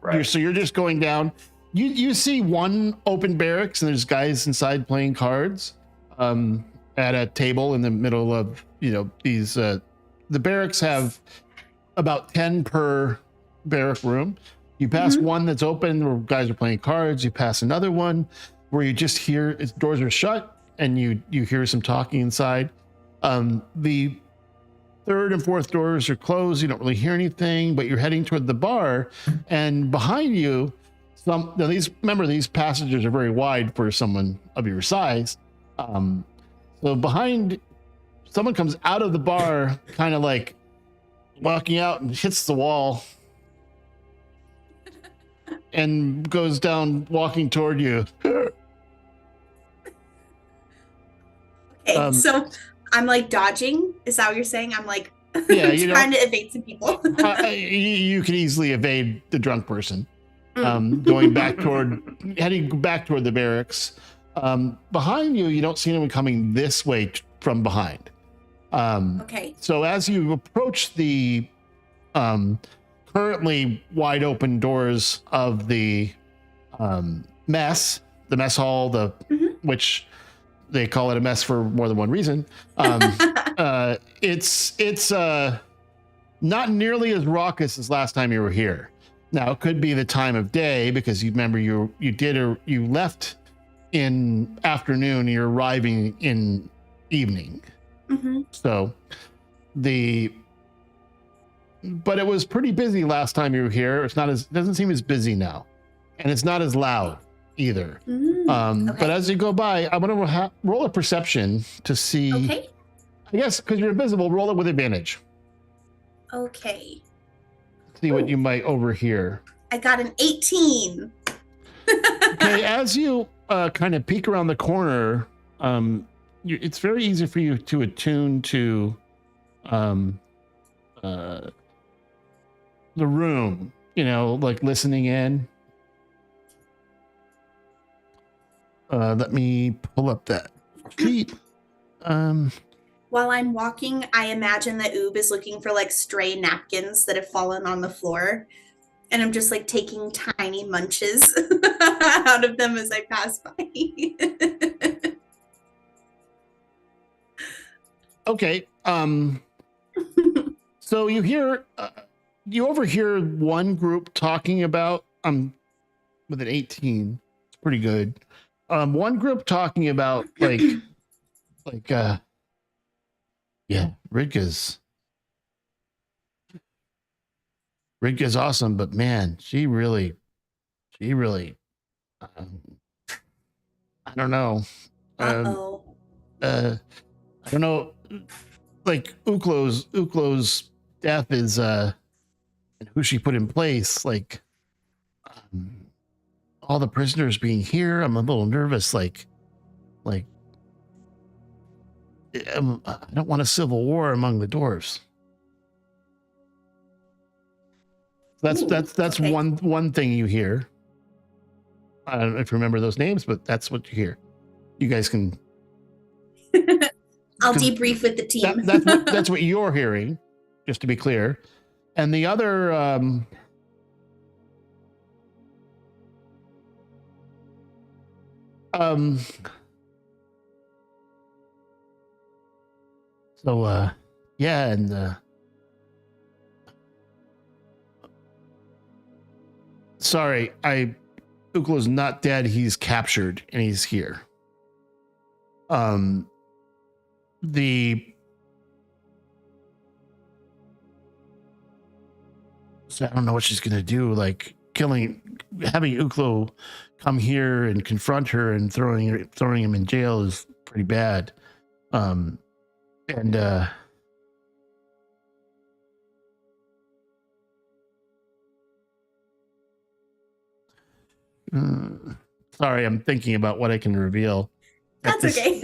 Right. so you're just going down. You see one open barracks, and there's guys inside playing cards, at a table in the middle of these. The barracks have about 10 per barrack room. You pass one that's open where guys are playing cards. You pass another one where you just hear doors are shut and you hear some talking inside. The third and fourth doors are closed. You don't really hear anything, but you're heading toward the bar, and behind you, these passages are very wide for someone of your size. So behind, someone comes out of the bar, kind of like walking out, and hits the wall, and goes down, walking toward you. Okay, so I'm like dodging. Is that what you're saying? I'm like Yeah, trying to evade some people. You can easily evade the drunk person. Mm. Heading back toward the barracks. Behind you, you don't see anyone coming this way from behind. Okay. So as you approach the currently wide open doors of the mess hall, which they call it a mess for more than one reason. It's not nearly as raucous as last time you were here. Now it could be the time of day, because you remember you left in afternoon, you're arriving in evening. Mm-hmm. So but it was pretty busy last time you were here. It doesn't seem as busy now, and it's not as loud either. Okay. But as you go by, I'm gonna roll a perception to see. Okay. I guess because you're invisible, roll it with advantage. Okay. See what you might overhear. I got an 18. Okay, as you kind of peek around the corner, it's very easy for you to attune to the room, like listening in. Let me pull up that sheet. While I'm walking, I imagine that Oob is looking for like stray napkins that have fallen on the floor. And I'm just like taking tiny munches out of them as I pass by. Okay. So you hear, you overhear one group talking about, with an 18, it's pretty good. One group talking about yeah, Ridka's awesome, but man, she really, I don't know. Uh-oh. I don't know. Like Uklo's death is and who she put in place. Like all the prisoners being here, I'm a little nervous. Like I don't want a civil war among the dwarves. That's okay. one thing you hear. I don't know if you remember those names, but that's what you hear. You guys can. I'll debrief with the team. That's what you're hearing, just to be clear. And the other yeah, and sorry, Uklo's not dead, he's captured and he's here. So I don't know what she's gonna do, like having Uklo come here and confront her and throwing him in jail is pretty bad. Sorry, I'm thinking about what I can reveal. That's okay.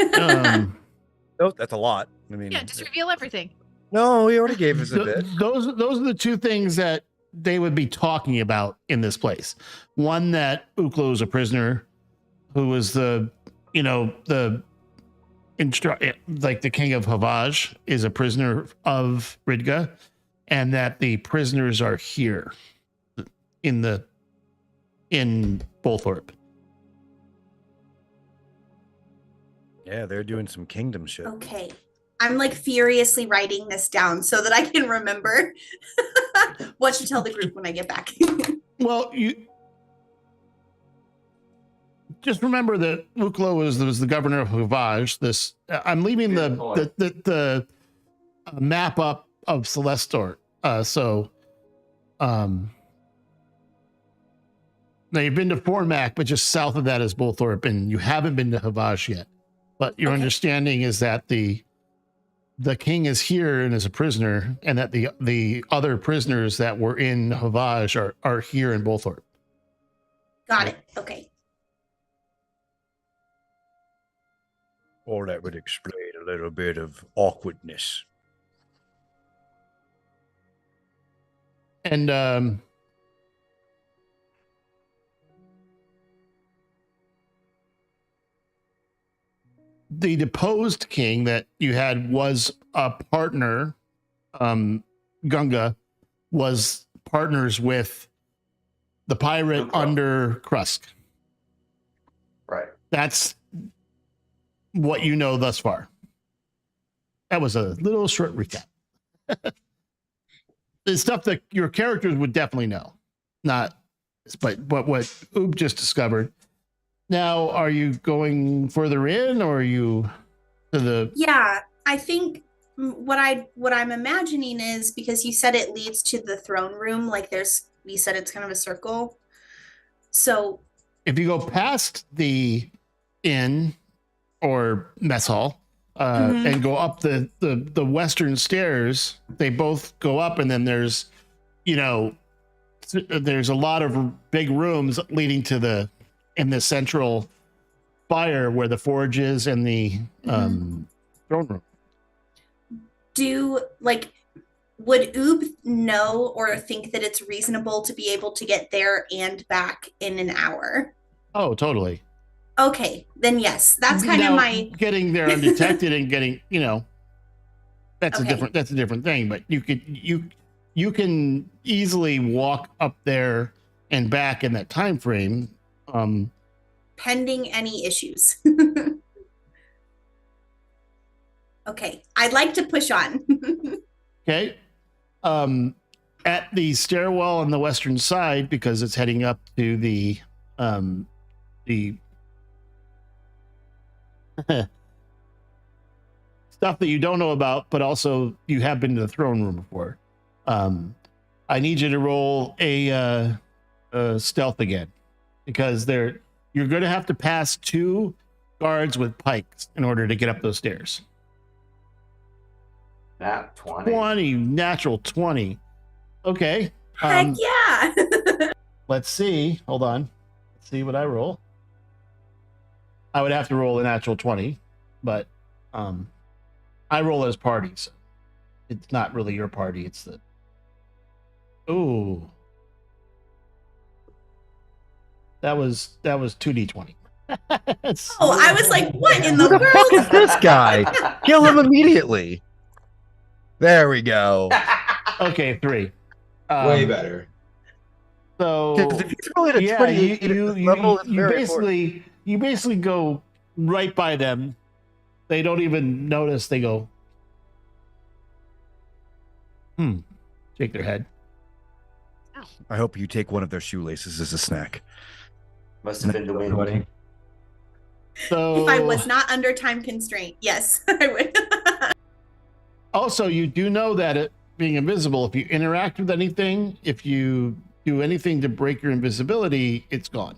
Oh, that's a lot. I mean, Yeah, just reveal everything. no, he already gave us a bit. Those are the two things that they would be talking about in this place. One, that Uklo is a prisoner who was the king of Havaj is a prisoner of Ridga, and that the prisoners are here in Bolthorpe. Yeah, they're doing some kingdom shit. Okay. I'm like furiously writing this down so that I can remember what to tell the group when I get back. Well, you just remember that Uklo was the governor of Havaj. I'm leaving the map up of Celestor. Now you've been to Formac, but just south of that is Bolthorpe, and you haven't been to Havaj yet. But your understanding is that the king is here and is a prisoner, and that the other prisoners that were in Havaj are here in Bolthorpe. Got it. Okay. Or that would explain a little bit of awkwardness. And the deposed king that you had was a partner. Gunga was partners with the pirate under Krusk. Right. That's what you know thus far. That was a little short recap. The stuff that your characters would definitely know, but what Oob just discovered. Now, are you going further in, or are you to the? Yeah, I think what I'm imagining is, because you said it leads to the throne room, like you said it's kind of a circle. So if you go past the inn or mess hall and go up the western stairs, they both go up, and then there's a lot of big rooms leading to in the central spire where the forge is and the throne room. Would Oob know or think that it's reasonable to be able to get there and back in an hour? Oh, totally. Okay, then yes, that's kind of my getting there undetected and getting, that's a different thing. But you can easily walk up there and back in that time frame. Pending any issues. Okay, I'd like to push on. Okay. At the stairwell on the western side, because it's heading up to the stuff that you don't know about, but also you have been to the throne room before. I need you to roll a stealth again, because you're going to have to pass 2 guards with pikes in order to get up those stairs. Nat 20. 20, natural 20. Okay. Heck yeah. Let's see. Hold on. Let's see what I roll. I would have to roll a natural 20, but I roll as party, so it's not really your party. It's the. Ooh. That was 2d20. Oh, I was like, what in the Who the fuck is world? this guy? Kill him immediately. There we go. Okay, 3. Way better. So Because if you roll it at yeah, 20, you basically go right by them. They don't even notice. They go, shake their head. I hope you take one of their shoelaces as a snack. Must have been the wind. So If I was not under time constraint, yes, I would. also, you do know that it being invisible, if you interact with anything, if you do anything to break your invisibility, it's gone.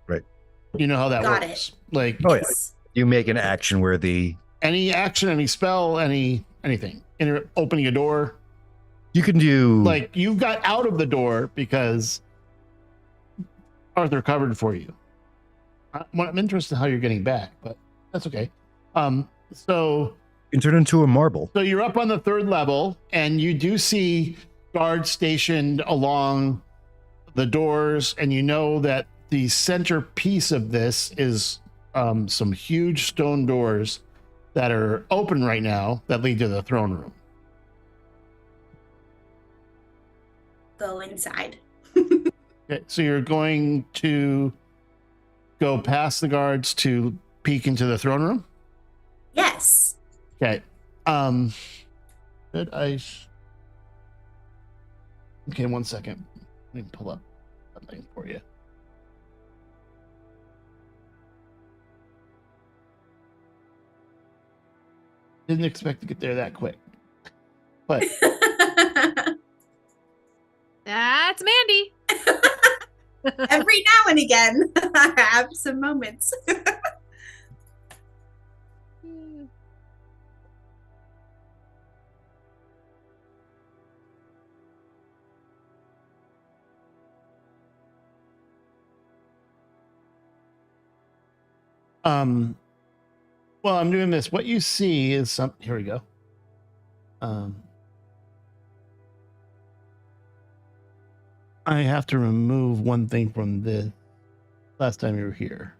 Right. You know how that Got works. Like Oh, yeah. You make an action where the any action, any spell, anything. Opening a door. you can do Like you got out of the door because Arthur covered for you. I'm interested in how you're getting back, but that's okay. So you can turn into a marble. you're up on the 3rd level, and you do see guards stationed along the doors, and you know that the centerpiece of this is some huge stone doors that are open right now that lead to the throne room. Go inside. Okay, so you're going to go past the guards to peek into the throne room? Yes. Okay. Did I? Okay, 1 second. Let me pull up something for you. Didn't expect to get there that quick. But That's Mandy. Every now and again, I have some moments. well, I'm doing this. What you see is some. Here we go. I have to remove one thing from the last time you were here.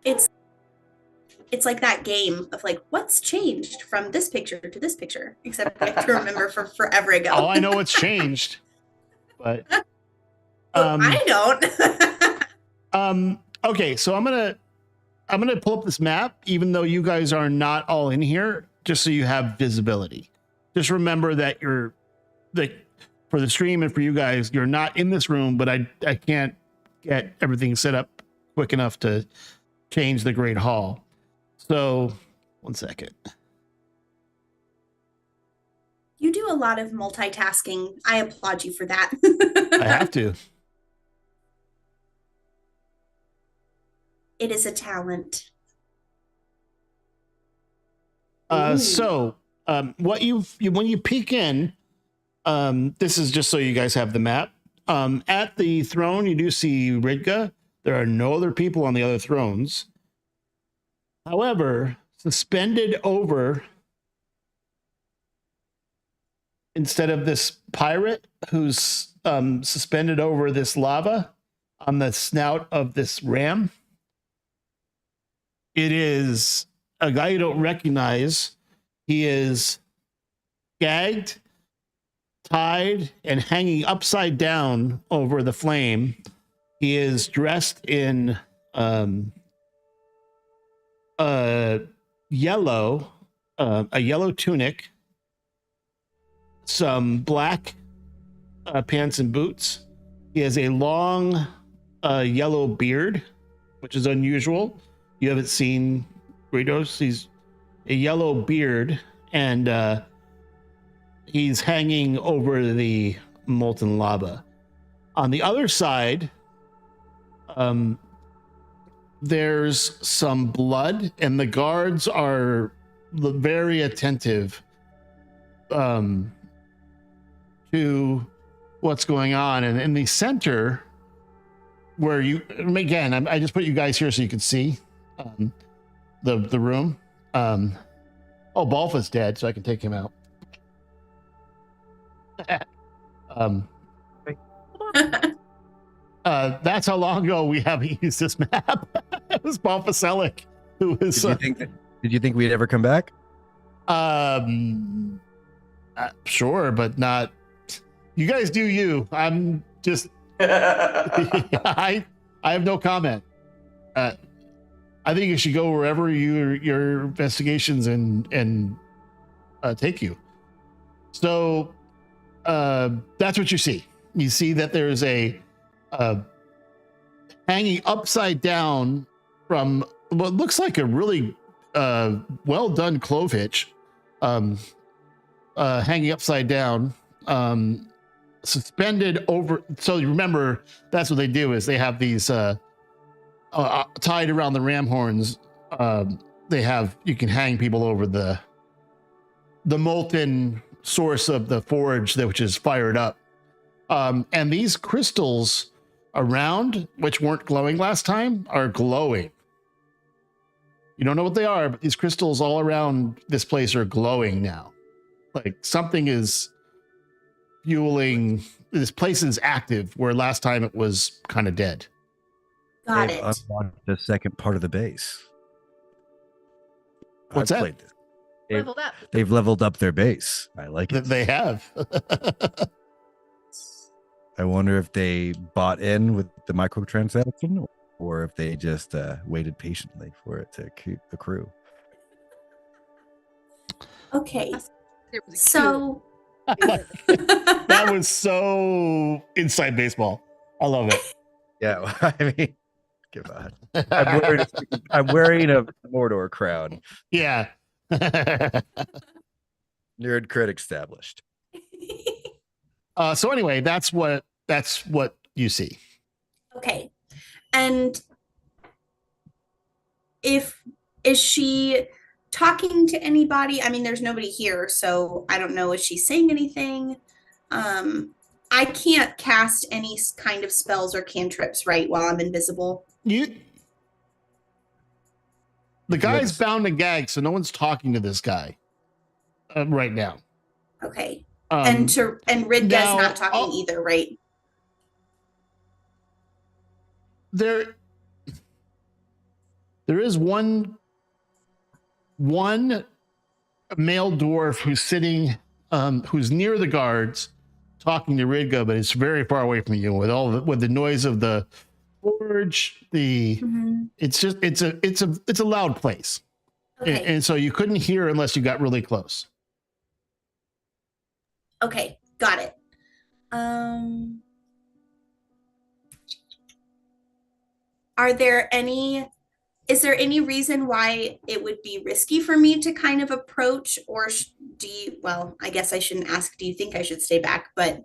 It's like that game of like, what's changed from this picture to this picture? Except I have to remember for forever ago. Oh, I know what's changed, but I don't. okay, so I'm gonna pull up this map, even though you guys are not all in here, just so you have visibility. Just remember that for the stream and for you guys, you're not in this room, but I can't get everything set up quick enough to change the Great Hall. So 1 second. You do a lot of multitasking. I applaud you for that. I have to. It is a talent. So when you peek in, this is just so you guys have the map. At the throne, you do see Ridka. There are no other people on the other thrones. However, suspended over, instead of this pirate who's suspended over this lava on the snout of this ram, it is a guy you don't recognize. He is gagged, tied, and hanging upside down over the flame. He is dressed in yellow, a yellow tunic, some black pants and boots. He has a long yellow beard, which is unusual. You haven't seen Greedos. He's a yellow beard, and he's hanging over the molten lava. On the other side, there's some blood, and the guards are very attentive to what's going on. And in the center, where you, again, I just put you guys here so you can see the room. Oh, Balfa's dead, so I can take him out. That's how long ago we haven't used this map. It was Balfa Selleck who was. Did you think we'd ever come back? Sure, but not. You guys do you. I'm just. I have no comment. I think you should go wherever your investigations and take you. So that's what you see. You see that there's a hanging upside down from what looks like a really well done clove hitch, hanging upside down, suspended over. So you remember, that's what they do, is they have these tied around the ram horns. You can hang people over the molten source of the forge, which is fired up. And these crystals around, which weren't glowing last time, are glowing. You don't know what they are, but these crystals all around this place are glowing now. Like something is fueling. This place is active, where last time it was kind of dead. Got They've it. unlocked the second part of the base. What's I've that? played this. Leveled up. They've leveled up their base. I like it. They have. I wonder if they bought in with the microtransaction, or if they just waited patiently for it to keep the crew. Okay. There was a So That was so inside baseball. I love it. Yeah, I mean, come on. I'm wearing a Mordor crown. Yeah. Nerd crit established. So anyway, that's what you see. okay. And is she talking to anybody? I mean, there's nobody here, so I don't know if she's saying anything. I can't cast any kind of spells or cantrips, right, while I'm invisible. The guy's bound and gagged, so no one's talking to this guy right now. Okay. Um, And Ridga's now, not talking either, right? there is one male dwarf who's sitting, who's near the guards, talking to Ridga, but it's very far away from you with the noise of the forge. It's a loud place, Okay. and so you couldn't hear unless you got really close. Okay, got it. Is there any reason why it would be risky for me to kind of approach, or I guess I shouldn't ask, do you think I should stay back? But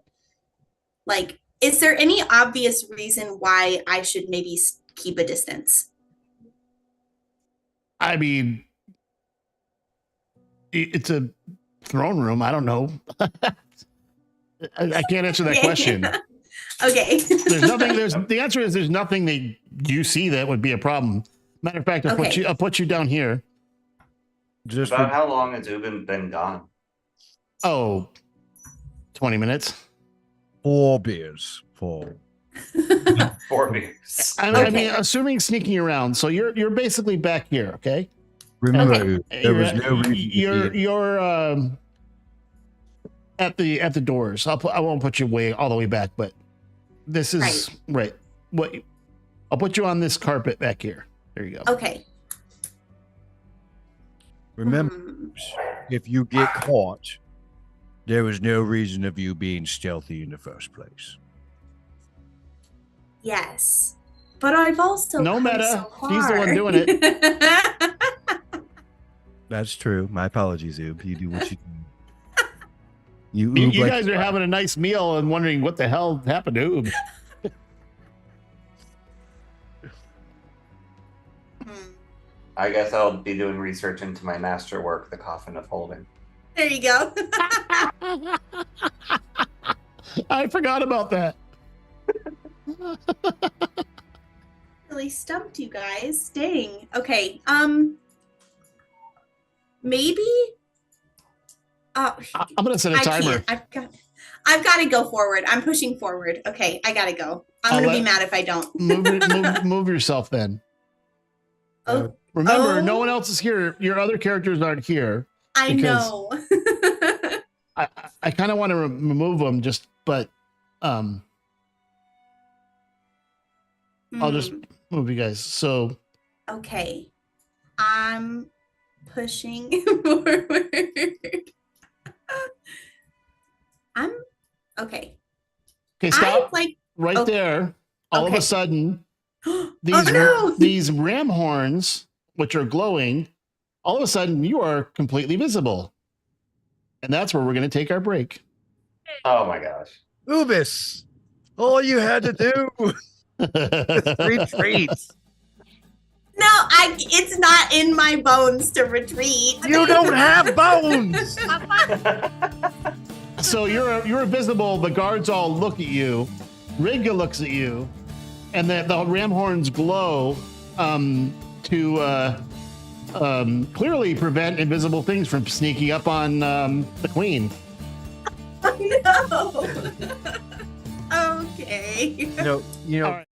like, is there any obvious reason why I should maybe keep a distance? I mean, it's a throne room. I don't know. I can't answer that Okay. question. Okay. The answer is there's nothing that you see that would be a problem. Matter of fact, Okay. I'll put you down here. Just About for how long has Ubin been gone? Oh, 20 minutes. 4 beers. 4. 4 beers. I Okay. mean, assuming sneaking around. So you're basically back here, okay? Remember, Okay. there was no reason to be You're at the doors. I won't put you all the way back, but this is right. I'll put you on this carpet back here. There you go. Okay. Remember, Hmm. if you get caught, there was no reason of you being stealthy in the first place. Yes. But I've also No come meta. so She's the one far. doing it. That's true. My apologies, Oob. You do what you do. You You, oob you like guys are having a nice meal and wondering what the hell happened to Oob. Hmm. I guess I'll be doing research into my masterwork, the Coffin of Holding. There you go. I forgot about that. Really stumped you guys. Dang. Okay. Maybe. Oh, I'm gonna set a I timer. can't. I've got to go forward. I'm pushing forward. Okay, I gotta go. I'm I'll gonna be let- mad if I don't. Move yourself then. Oh, Remember, no Oh. one else is here. Your other characters aren't here. I because- know. I kind of want to remove them, but I'll just Hmm. move you guys. So Okay. I'm pushing forward. I'm okay. okay, I stop like. right oh. There. All of Okay. a sudden, Oh these no! these ram horns, which are glowing, all of a sudden you are completely visible, and that's where we're going to take our break. Oh my gosh. Ubis. All you had to do was retreat. No, it's not in my bones to retreat. You don't have bones. So you're invisible. The guards all look at you. Ridga looks at you, and the ram horns glow to clearly prevent invisible things from sneaking up on the queen. Oh, no. Okay. You know, All right.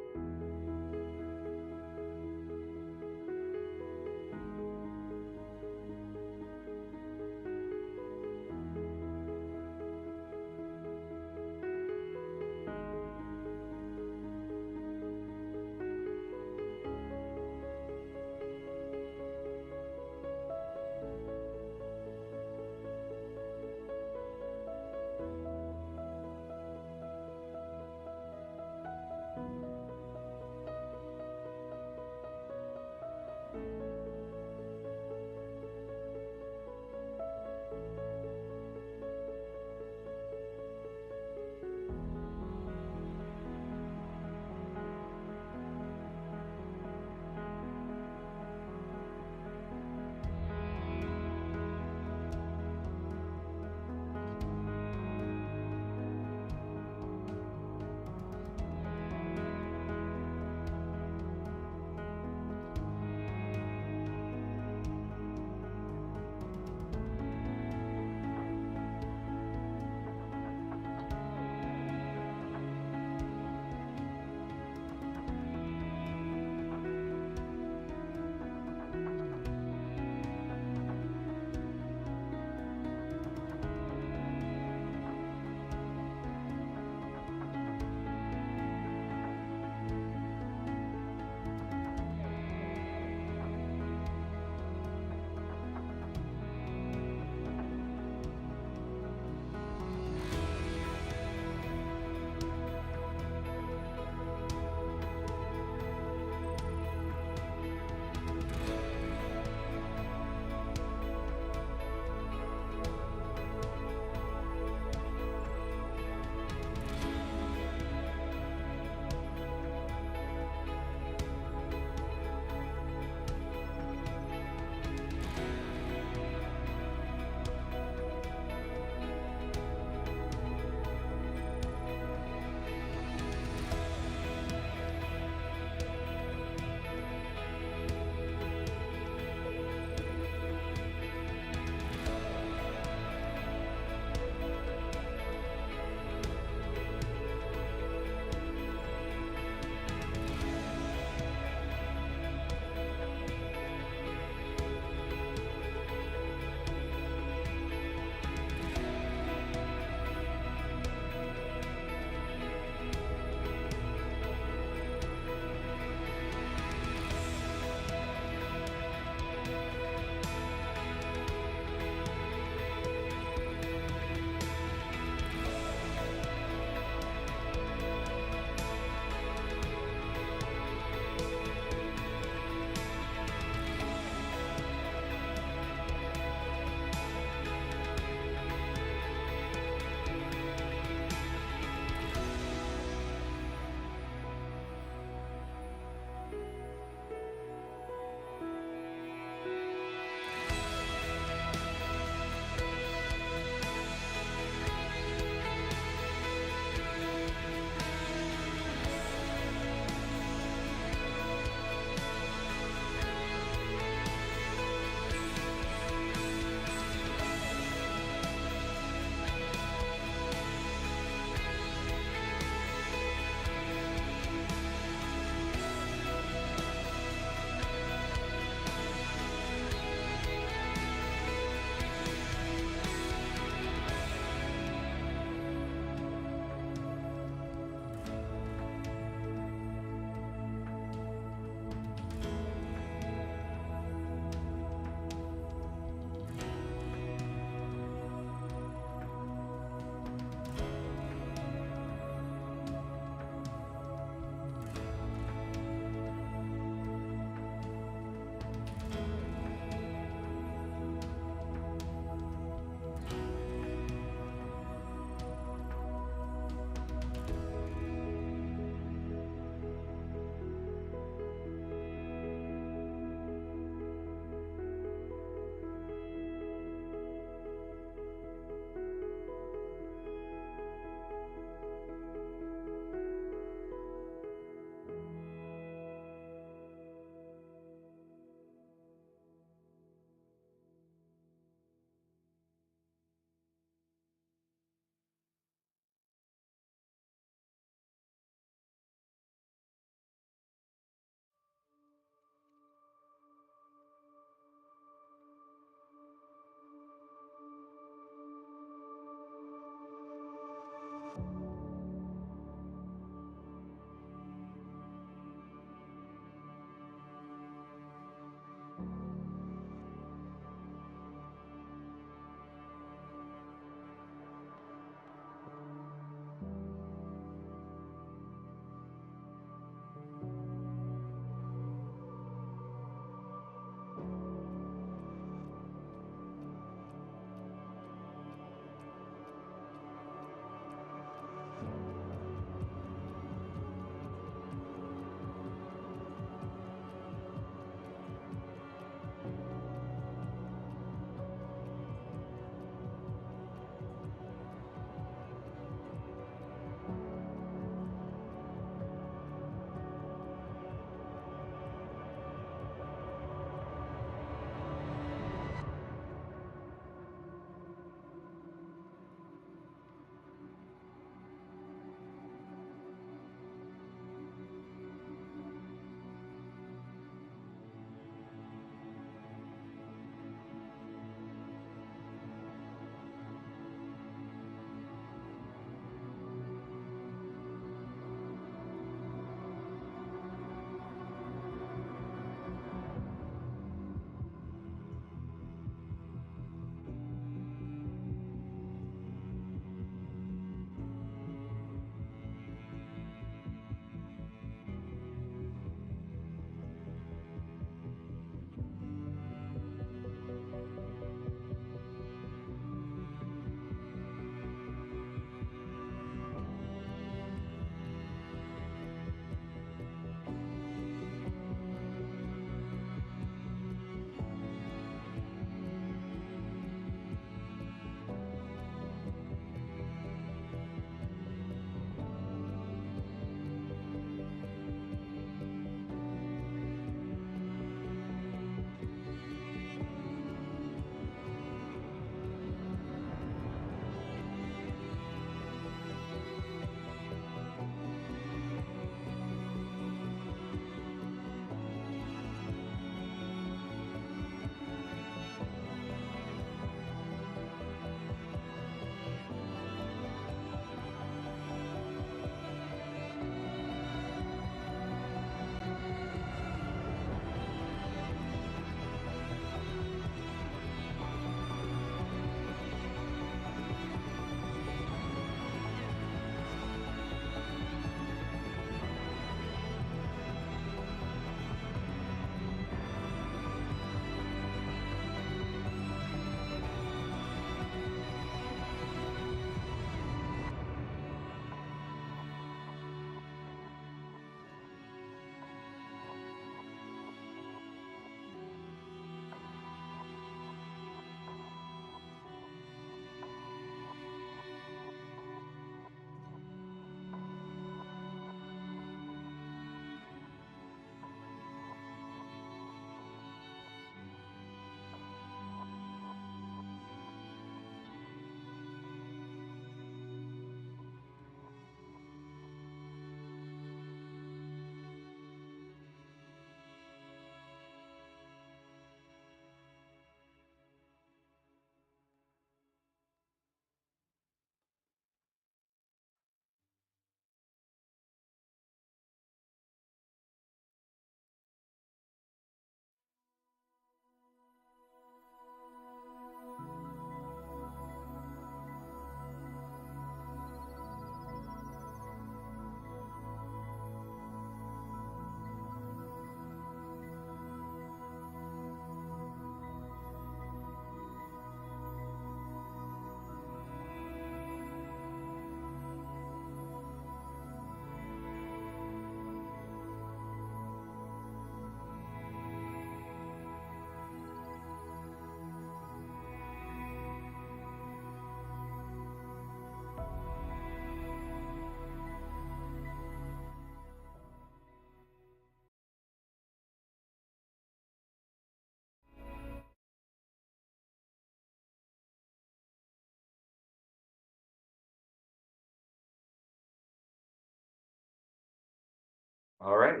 All right.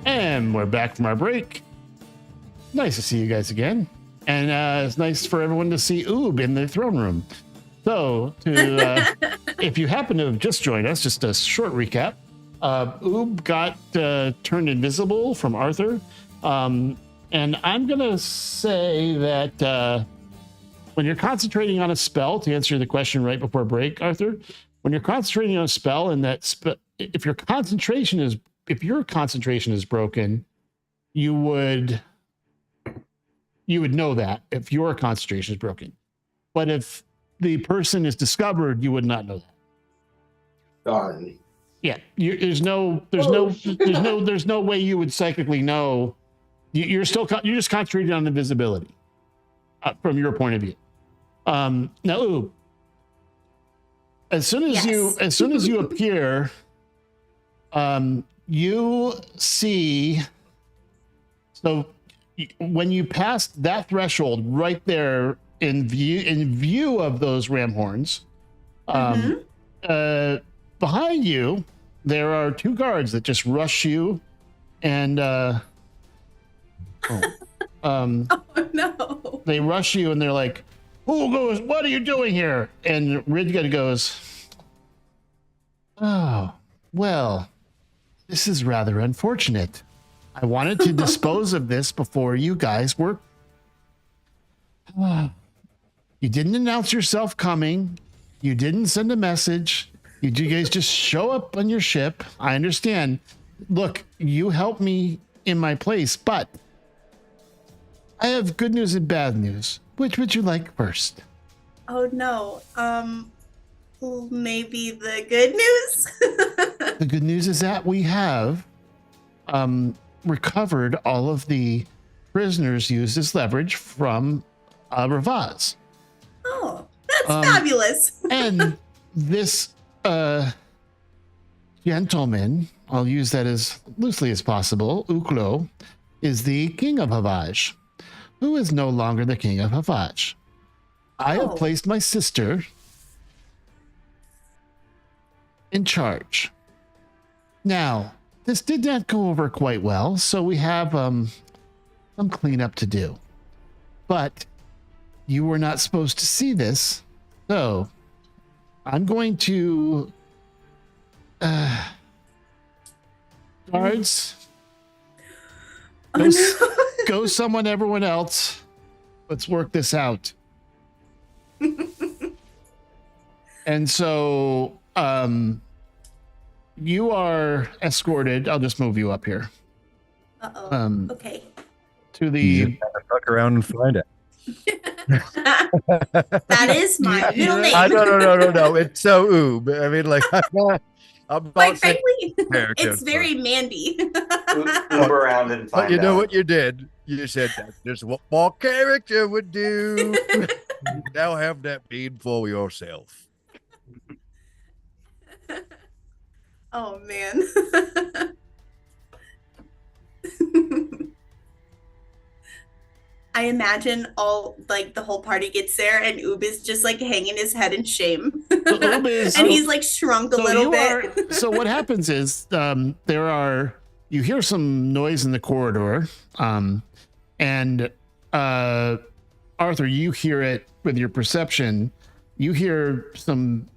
And we're back from our break. Nice to see you guys again. And it's nice for everyone to see Oob in the throne room. So, if you happen to have just joined us, just a short recap. Oob got turned invisible from Arthur. And I'm going to say that when you're concentrating on a spell, to answer the question right before break, Arthur, when you're concentrating on a spell and if your concentration is broken, you would know that if your concentration is broken. But if the person is discovered, you would not know that. Darn. Yeah, there's no way you would psychically know. You're just concentrating on invisibility from your point of view. Now, Oob, as soon as you appear, you see. So when you pass that threshold right there in view of those ram horns, behind you there are two guards that just rush you, and Oh no. they rush you and they're like, "Who goes? What are you doing here?" And Ridged goes, "Oh, well, this is rather unfortunate. I wanted to dispose of this before you guys were. You didn't announce yourself coming. You didn't send a message. You guys just show up on your ship. I understand. Look, you helped me in my place, but I have good news and bad news. Which would you like first?" Oh no. Maybe the good news? The good news is that we have recovered all of the prisoners used as leverage from Ravaz. Oh, that's fabulous. And this gentleman, I'll use that as loosely as possible, Uklo, is the king of Havaj, who is no longer the king of Havaj. I have placed my sister in charge. Now, this did not go over quite well, so we have some cleanup to do. But you were not supposed to see this, so I'm going to guards, go summon everyone else. Let's work this out. And so you are escorted. I'll just move you up here. Okay. To the You just gotta fuck around and find it. That is my middle name. No. It's so Oob. I mean, like, I'm Quite about saying frankly, character, it's very Mandy. Move around and find but you know out. what you did? You said that's just what my character would do. Now have that bean for yourself. Oh man. I imagine the whole party gets there and Oob is just like hanging his head in shame. Oob is- and he's like shrunk a little bit. So what happens is you hear some noise in the corridor, and Arthur, you hear it with your perception. You hear some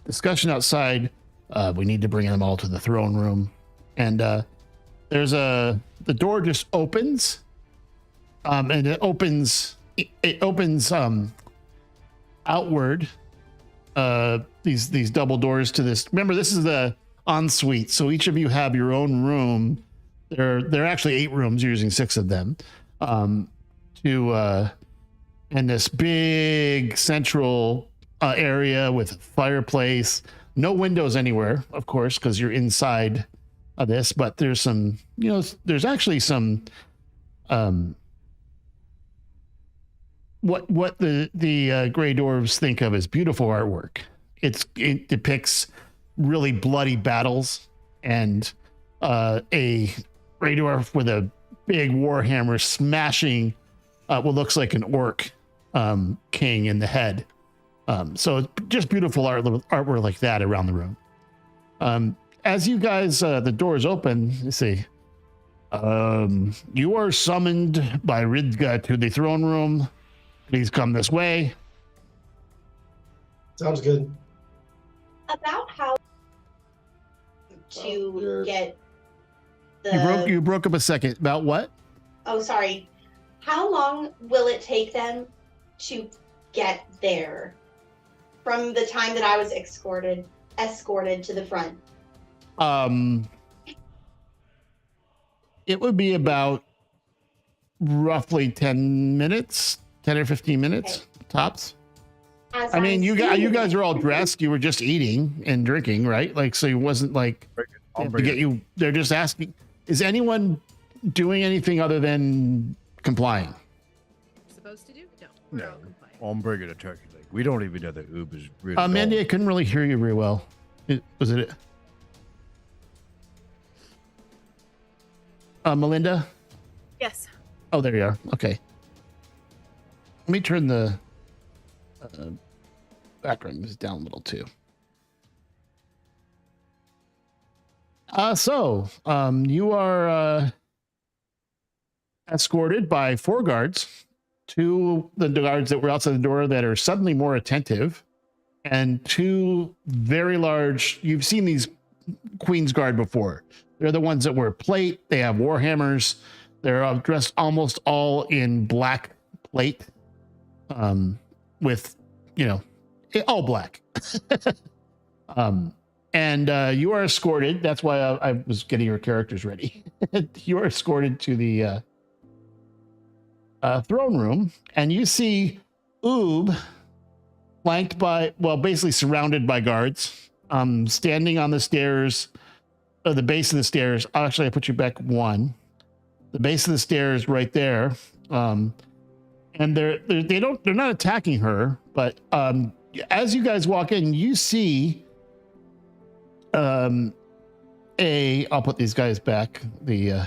discussion outside. We need to bring them all to the throne room, and the door just opens, and it opens outward. These double doors to this. Remember, this is the ensuite, so each of you have your own room. There are actually 8 rooms. You're using 6 of them. And this big central area with a fireplace. No windows anywhere, of course, because you're inside of this. But there's some, there's actually some. What the Grey Dwarves think of as beautiful artwork. It depicts really bloody battles and a Grey Dwarf with a big warhammer smashing what looks like an orc king in the head. So it's just beautiful artwork like that around the room. As you guys, the doors open, you see, you are summoned by Ridga to the throne room. Please come this way. Sounds good. About how to You're- get the You broke up a second. About what? Oh, sorry. How long will it take them to get there from the time that I was escorted to the front? It would be about roughly 10 minutes, 10 or 15 minutes tops. As I mean, I'm you standing guys there- are all dressed. You were just eating and drinking, right? Like, so it wasn't like I'll to bring get it. you. They're just asking, is anyone doing anything other than complying? Supposed to do? No. No. We're all compliant. I'm bringing a turkey leg. We don't even know that Oob is really. Mandy, I gone. couldn't really hear you very well. Was it? Melinda? Yes. Oh, there you are. Okay. Let me turn the background music down a little too. You are escorted by 4 guards. 2 the guards that were outside the door that are suddenly more attentive, and 2 very large. You've seen these Queen's Guard before. They're the ones that wear plate. They have war hammers. They're dressed almost all in black plate, with, all black. And you are escorted. That's why I was getting your characters ready. You are escorted to the throne room, and you see Oob flanked by, basically surrounded by guards, standing on the stairs, the base of the stairs. Actually, I put you back 1. The base of the stairs right there. And they're not attacking her, but as you guys walk in, you see I'll put these guys back. You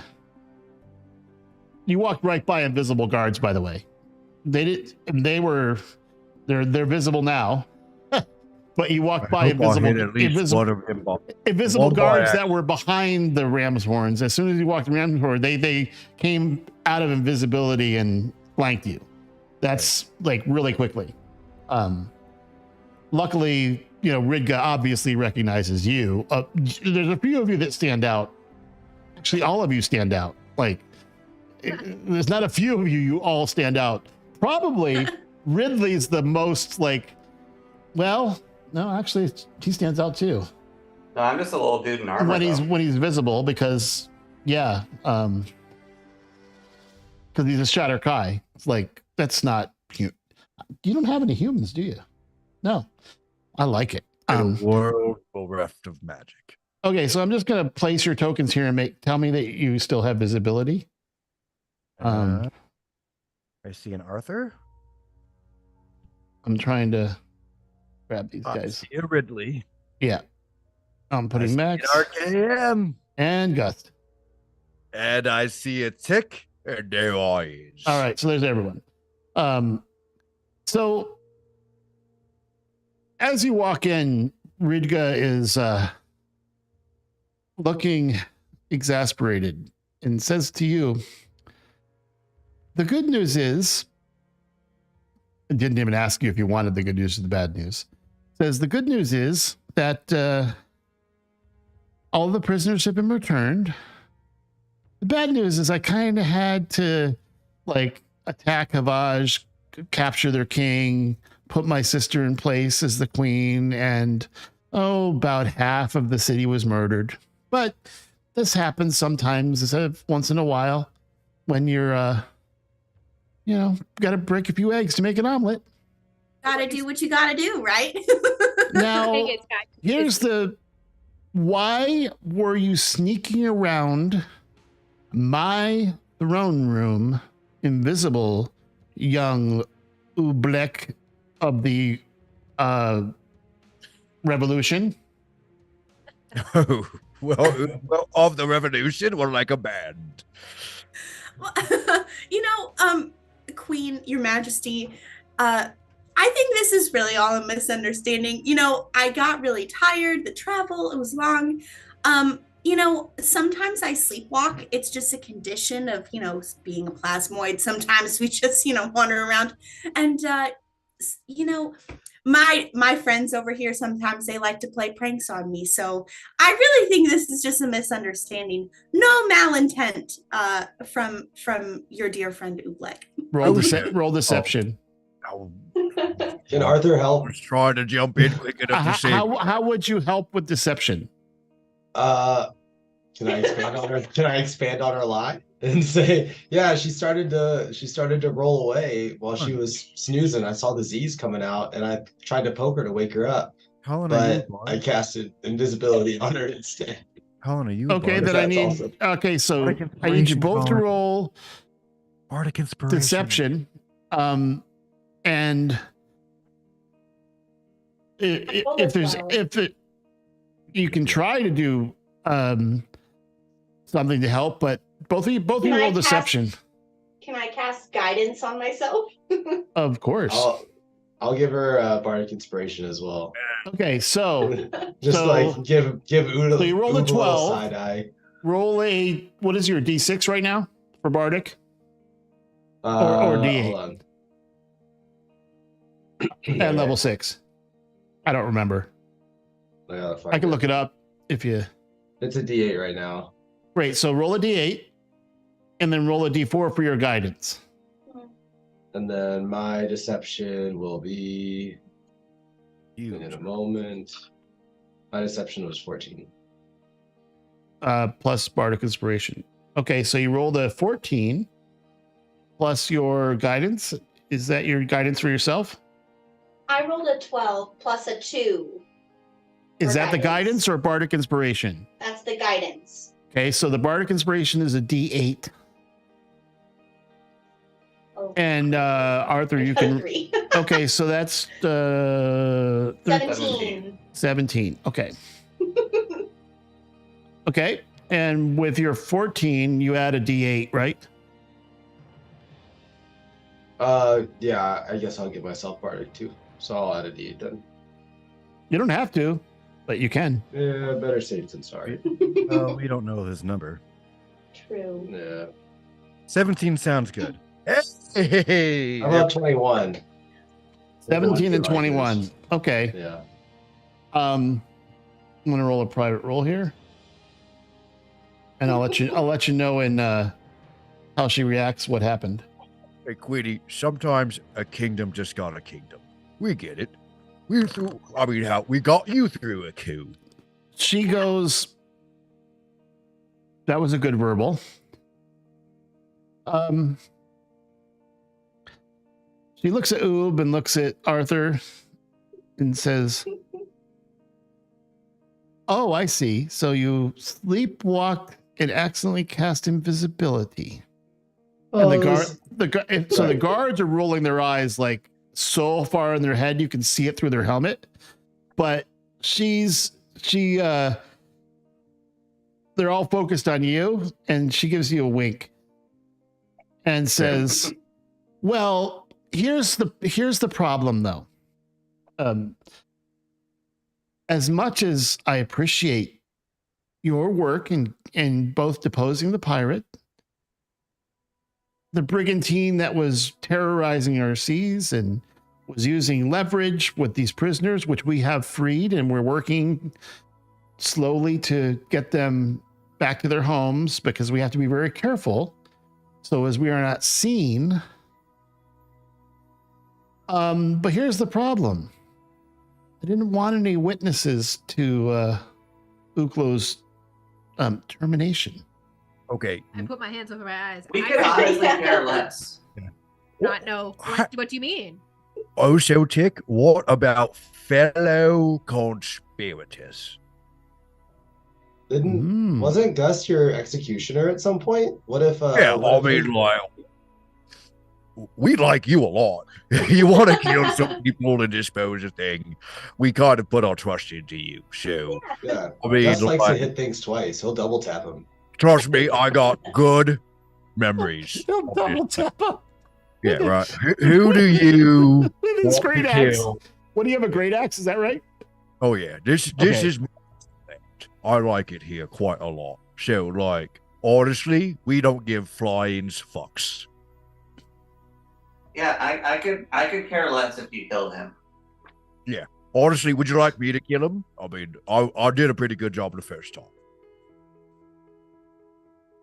walked right by invisible guards, by the way. They're visible now. But you walked by I hope I'll hit at least invisible one of them. invisible One by guards accident. that were behind the ram's horns. As soon as you walked the ram's horn, they came out of invisibility and flanked you. That's like really quickly. Luckily, Ridga obviously recognizes you. There's a few of you that stand out. Actually, all of you stand out. Like, there's not a few of you. You all stand out. Probably Ridley's the most like. Well, no, actually, he stands out too. No, I'm just a little dude in armor. When he's visible, because because he's a Shatter Kai. It's like, that's not you don't have any humans, do you? No, I like it. A world bereft of magic. Okay, so I'm just gonna place your tokens here and tell me that you still have visibility. I see an Arthur. I'm trying to grab these I guys. see a Ridley. Yeah, I'm I putting see Max an RKM. and Gust. And I see a Tick. And there I is. All right, so there's everyone. So as you walk in, Ridga is looking exasperated and says to you, the good news is, I didn't even ask you if you wanted the good news or the bad news. Says the good news is that all the prisoners have been returned. The bad news is I kind of had to attack Havaj, capture their king, put my sister in place as the queen, and about half of the city was murdered. But this happens sometimes, once in a while, when you're got to break a few eggs to make an omelet. Gotta do what you gotta do, right? Now, Hey, it's back. here's why were you sneaking around my throne room, invisible young Ublek of the revolution? Oh, well, of the revolution, we're like a band. Queen, Your Majesty, I think this is really all a misunderstanding. You know, I got really tired, the travel, it was long. You know, sometimes I sleepwalk. It's just a condition of, you know, being a plasmoid. Sometimes we just, you know, wander around. And you know, my friends over here, sometimes they like to play pranks on me. So I really think this is just a misunderstanding. No malintent from your dear friend Oobleck. Roll deception. Oh, Can Arthur I help? was trying to jump in quick enough to see. How would you help with deception? Can I expand on her? Can I expand on her lie and say, yeah, she started to roll away while she was snoozing. I saw the Z's coming out, and I tried to poke her to wake her up, Colin, but I casted invisibility on her instead. Colin, are you? Okay, then I That's need. awesome. Okay, so Bardic I need you inspiration, both to Colin. roll Bardic inspiration. deception, and if there's you can try to do something to help, but both of you Can I roll cast- deception, Can I cast guidance on myself? of course. I'll give her bardic inspiration as well. Okay, so Just So- like give Oodle. So you rolled a Oodle 12. side eye. roll a what is your D6 right now for Bardic? Or D8. Hold on. At level 6. I don't remember. I can look it up if you. It's a D8 right now. Great. So roll a D8 and then roll a D4 for your guidance. And then my deception will be in a You. moment. My deception was 14. Plus Bardic Inspiration. Okay, so you rolled a 14 plus your guidance. Is that your guidance for yourself? I rolled a 12 plus a 2. Is For that the guidance. guidance or Bardic Inspiration? That's the guidance. Okay, so the Bardic Inspiration is a D8. Oh, And Arthur, you can. 3. Okay, so that's 17. 17. Okay. Okay. And with your 14, you add a D8, right? Yeah, I guess I'll give myself bardic too. So I'll add a D8 then. You don't have to, but you can. Yeah, better safe than sorry. Oh, we don't know his number. True. Yeah. 17 sounds good. Hey, How about 21? 17 and Like 21. this. Okay. Yeah. I'm gonna roll a private roll here. And I'll let you know in how she reacts what happened. Hey, Queenie, sometimes a kingdom just got a kingdom. We get it. We got you through a coup. She goes, that was a good verbal. She looks at Oob and looks at Arthur and says, oh, I see. So you sleepwalk and accidentally cast invisibility. And the guards are rolling their eyes like so far in their head you can see it through their helmet. But they're all focused on you, and she gives you a wink and says, well, here's the problem though. As much as I appreciate your work in both deposing the pirate, the brigantine that was terrorizing our seas and was using leverage with these prisoners, which we have freed, and we're working slowly to get them back to their homes because we have to be very careful so as we are not seen. But here's the problem. I didn't want any witnesses to Uklo's termination. Okay. I put my hands over my eyes. We I could don't honestly care less. not know. What do you mean? Also, Tick, what about fellow conspirators? Wasn't Gus your executioner at some point? What if? Yeah, what I if mean, like, we like you a lot. You want to kill some people and dispose of things. We kind of put our trust into you. So, Yeah, I mean, Gus likes to like, hit things twice. He'll double tap him. trust me, I got good memories. Double tap up. Yeah, right. Who do you this What great the axe. hell? What do you have, a great axe? Is that right? Oh yeah, this Okay. is I like it here quite a lot. So like honestly, we don't give flyings fucks. Yeah, I could care less if you killed him. Honestly, would you like me to kill him? I mean, I did a pretty good job the first time.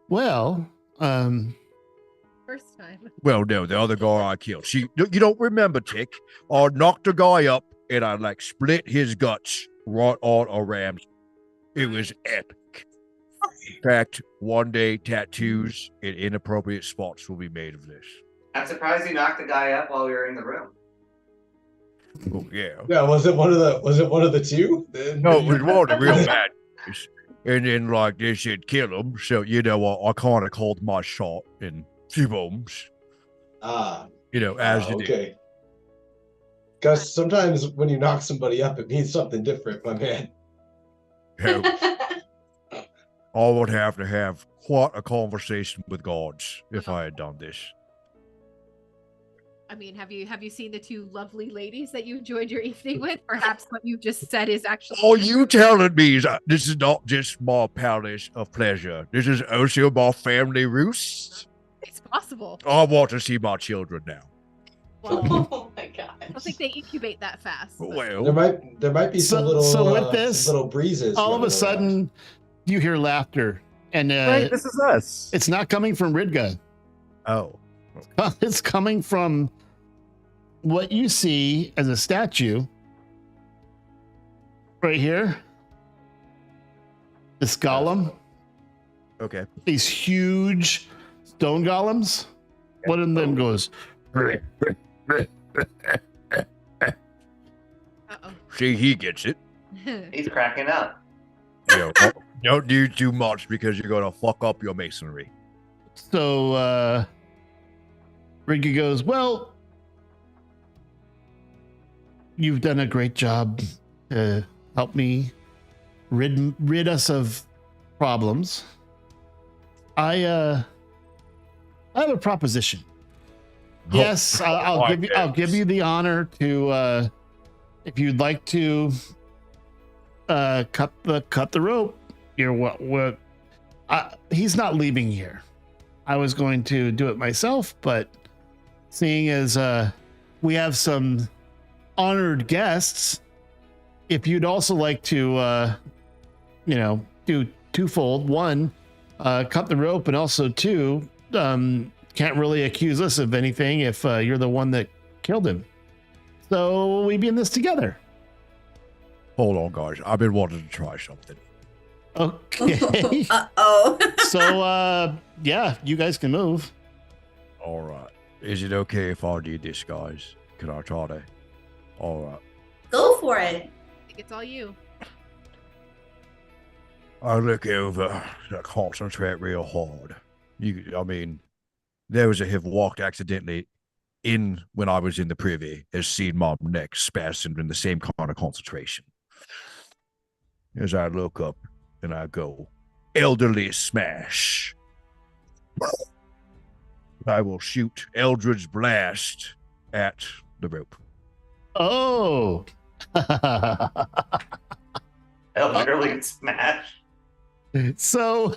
Well, First time. Well, no, the other guy I killed. You don't remember, Tick? I knocked a guy up and I like split his guts right on a ram. It was epic. In fact, one day tattoos in inappropriate spots will be made of this. I'm surprised you knocked the guy up while we were in the room. Oh yeah. Yeah, was it one of the two? No, it was one of the real bad guys. And then like they said kill him. So you know I kind of called my shot in few bombs. Ah, As you do. okay. Because sometimes when you knock somebody up, it means something different, my man. Hell, I would have to have quite a conversation with gods if I had done this. I mean, have you seen the two lovely ladies that you enjoyed your evening with? Perhaps what you just said is actually. Are you telling me that this is not just my palace of pleasure? This is also my family roost? It's possible. I want to see my children now. Well, Oh my god. I don't think they incubate that fast. but- Well, There might be some little so with some this, little breezes. all of a running around. sudden, you hear laughter, and This is us. it's not coming from Ridga. oh. It's coming from what you see as a statue right here. This golem, Okay. these huge stone golems. One of them goes, Uh-oh. See, he gets it. He's cracking up. Don't do too much because you're gonna fuck up your masonry. so Ridga goes, well, you've done a great job to help me rid us of problems. I have a proposition. Yes, I'll give you the honor to if you'd like to cut the rope. You're what he's not leaving here. I was going to do it myself, but seeing as we have some honored guests, if you'd also like to do twofold: one, cut the rope, and also two, can't really accuse us of anything if you're the one that killed him. So we be in this together. Hold on, guys. I've been wanting to try something. Okay. Uh-oh. So yeah, you guys can move. All right. Is it okay if I do this, guys? Can I try to? All right. Go for it. I think it's all you. I look over, I concentrate real hard. Those that have walked accidentally in when I was in the privy has seen my neck spasmed in the same kind of concentration. As I look up and I go, elderly smash. I will shoot Eldridge Blast at the rope. Oh. Elderly smash. So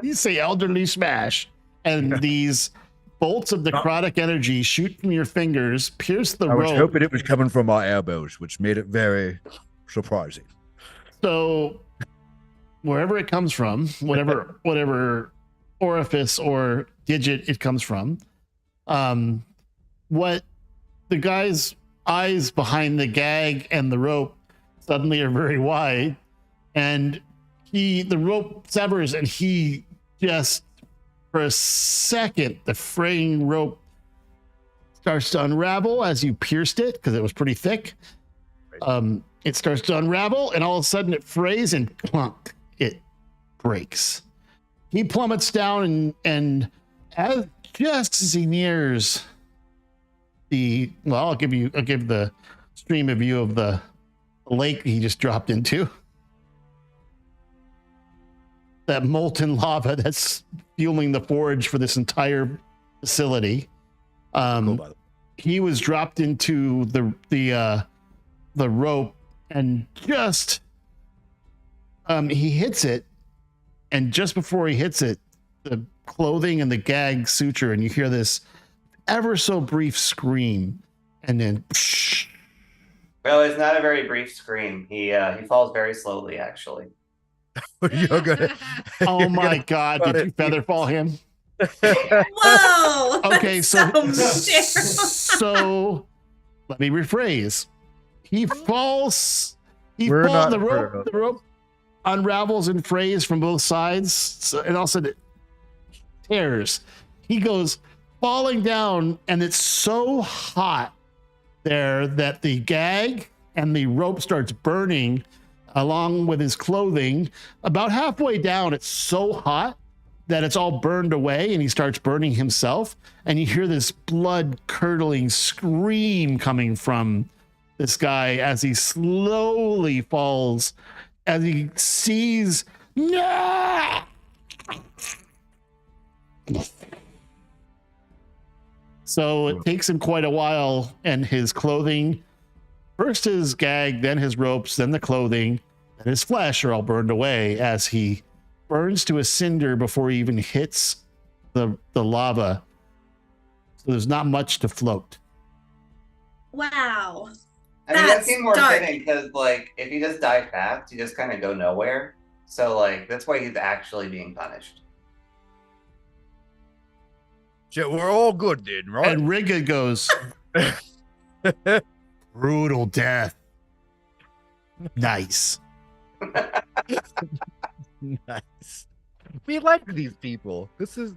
you say elderly smash, and these bolts of necrotic energy shoot from your fingers, pierce the I was rope. hoping it was coming from my elbows, which made it very surprising. So wherever it comes from, whatever orifice or digit it comes from, what the guy's eyes behind the gag and the rope suddenly are very wide, and the rope severs, and he just, for a second, the fraying rope starts to unravel as you pierced it because it was pretty thick. It starts to unravel, and all of a sudden it frays and clunk, it breaks. He plummets down, and just as he nears I'll give the stream a view of the lake he just dropped into. That molten lava that's fueling the forge for this entire facility. Cool, by the way. he was dropped into the rope, and just he hits it, and just before he hits it, the clothing and the gag suture, and you hear this ever so brief scream, and then Well, it's not a very brief scream. He falls very slowly, actually. You're gonna. oh my god, did you feather fall him? Whoa! Okay, so Daryl. so let me rephrase. He falls. We're not The pro. rope unravels and frays from both sides, so, and also it tears. He goes falling down, and it's so hot there that the gag and the rope starts burning along with his clothing. About halfway down, it's so hot that it's all burned away, and he starts burning himself, and you hear this blood curdling scream coming from this guy as he slowly falls, as he sees no. So it takes him quite a while, and his clothing, first his gag, then his ropes, then the clothing, and his flesh are all burned away as he burns to a cinder before he even hits the lava. So there's not much to float. Wow. I mean, that That's seems more dark. fitting because, like, if you just die fast, you just kind of go nowhere. So, like, that's why he's actually being punished. So we're all good then, right? And Riga goes, brutal death. Nice. Nice. We like these people. This is.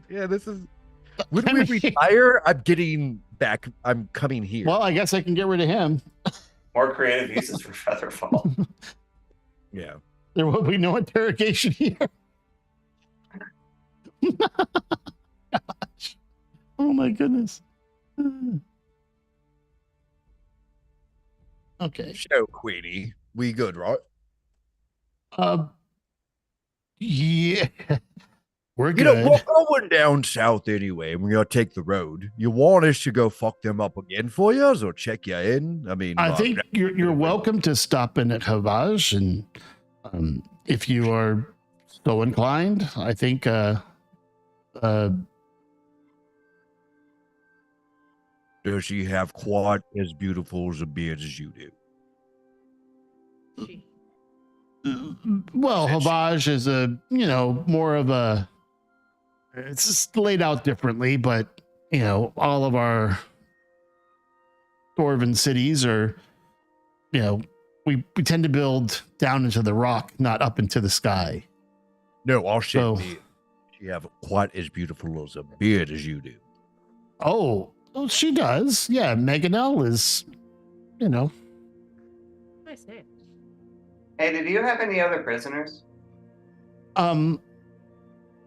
When I we mean- retire, I'm getting back. I'm coming here. Well, I guess I can get rid of him. More creative uses for Featherfall. Yeah. There will be no interrogation here. Gosh. Oh my goodness. Okay. So, Queenie, we good, right? Yeah. We're You good. know, we're going down south anyway. We're gonna take the road. You want us to go fuck them up again for you, or check you in? I mean, I think you're welcome to stop in at Havage, and if you are so inclined, I think does she have quite as beautiful as a beard as you do? well, Havage is more of a, it's just laid out differently, but all of our dwarven cities are, we tend to build down into the rock, not up into the sky. No, I'll say So- she have quite as beautiful as a beard as you do. Oh, well, she does. Yeah, Meganell is, Nice name. Hey, did you have any other prisoners?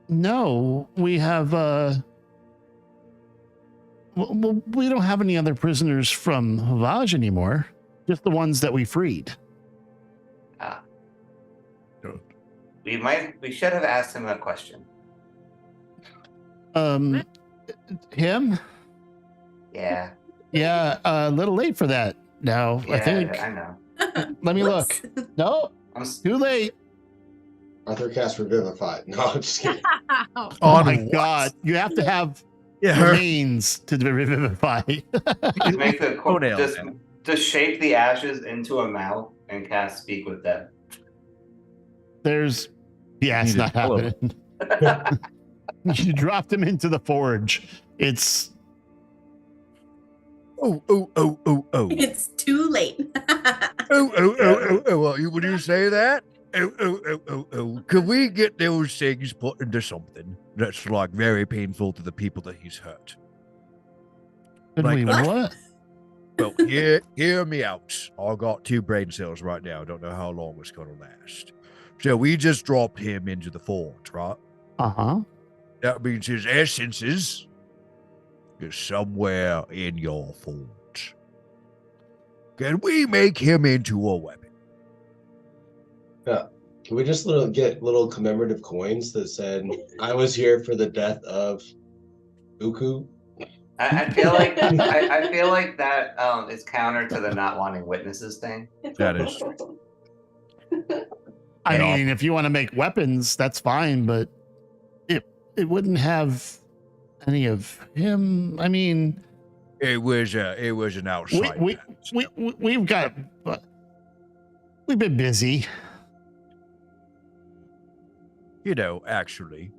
No, we have, well, we don't have any other prisoners from Havage anymore. Just the ones that we freed. Ah. Good. We should have asked him a question. Him? Yeah. Yeah, a little late for that now, I Yeah, think. I know. Let me look. No, I'm s- too late. Arthur cast Revivify. No, I'm just kidding. Oh On my what? god. You have to have Yeah, remains to revivify. just make the Toenail, just man. just shape the ashes into a mouth and cast Speak with Dead. There's, yeah, it's Need not a pillow. happening. You dropped him into the forge. It's, Oh. It's too late. Would you say that? Oh. Could we get those things put into something that's like very painful to the people that he's hurt? could Like we what? what? Well, hear me out. I got 2 brain cells right now. Don't know how long it's gonna last. So we just dropped him into the forge, right? Uh-huh. That means his essences is somewhere in your forge. Can we make him into a weapon? Can we just get little commemorative coins that said, I was here for the death of Uku? I feel like I feel like that is counter to the not wanting witnesses thing. That is. I Yeah. mean, if you want to make weapons, that's fine, but it wouldn't have any of him. I mean, It was an outside. we've been busy. You know, actually.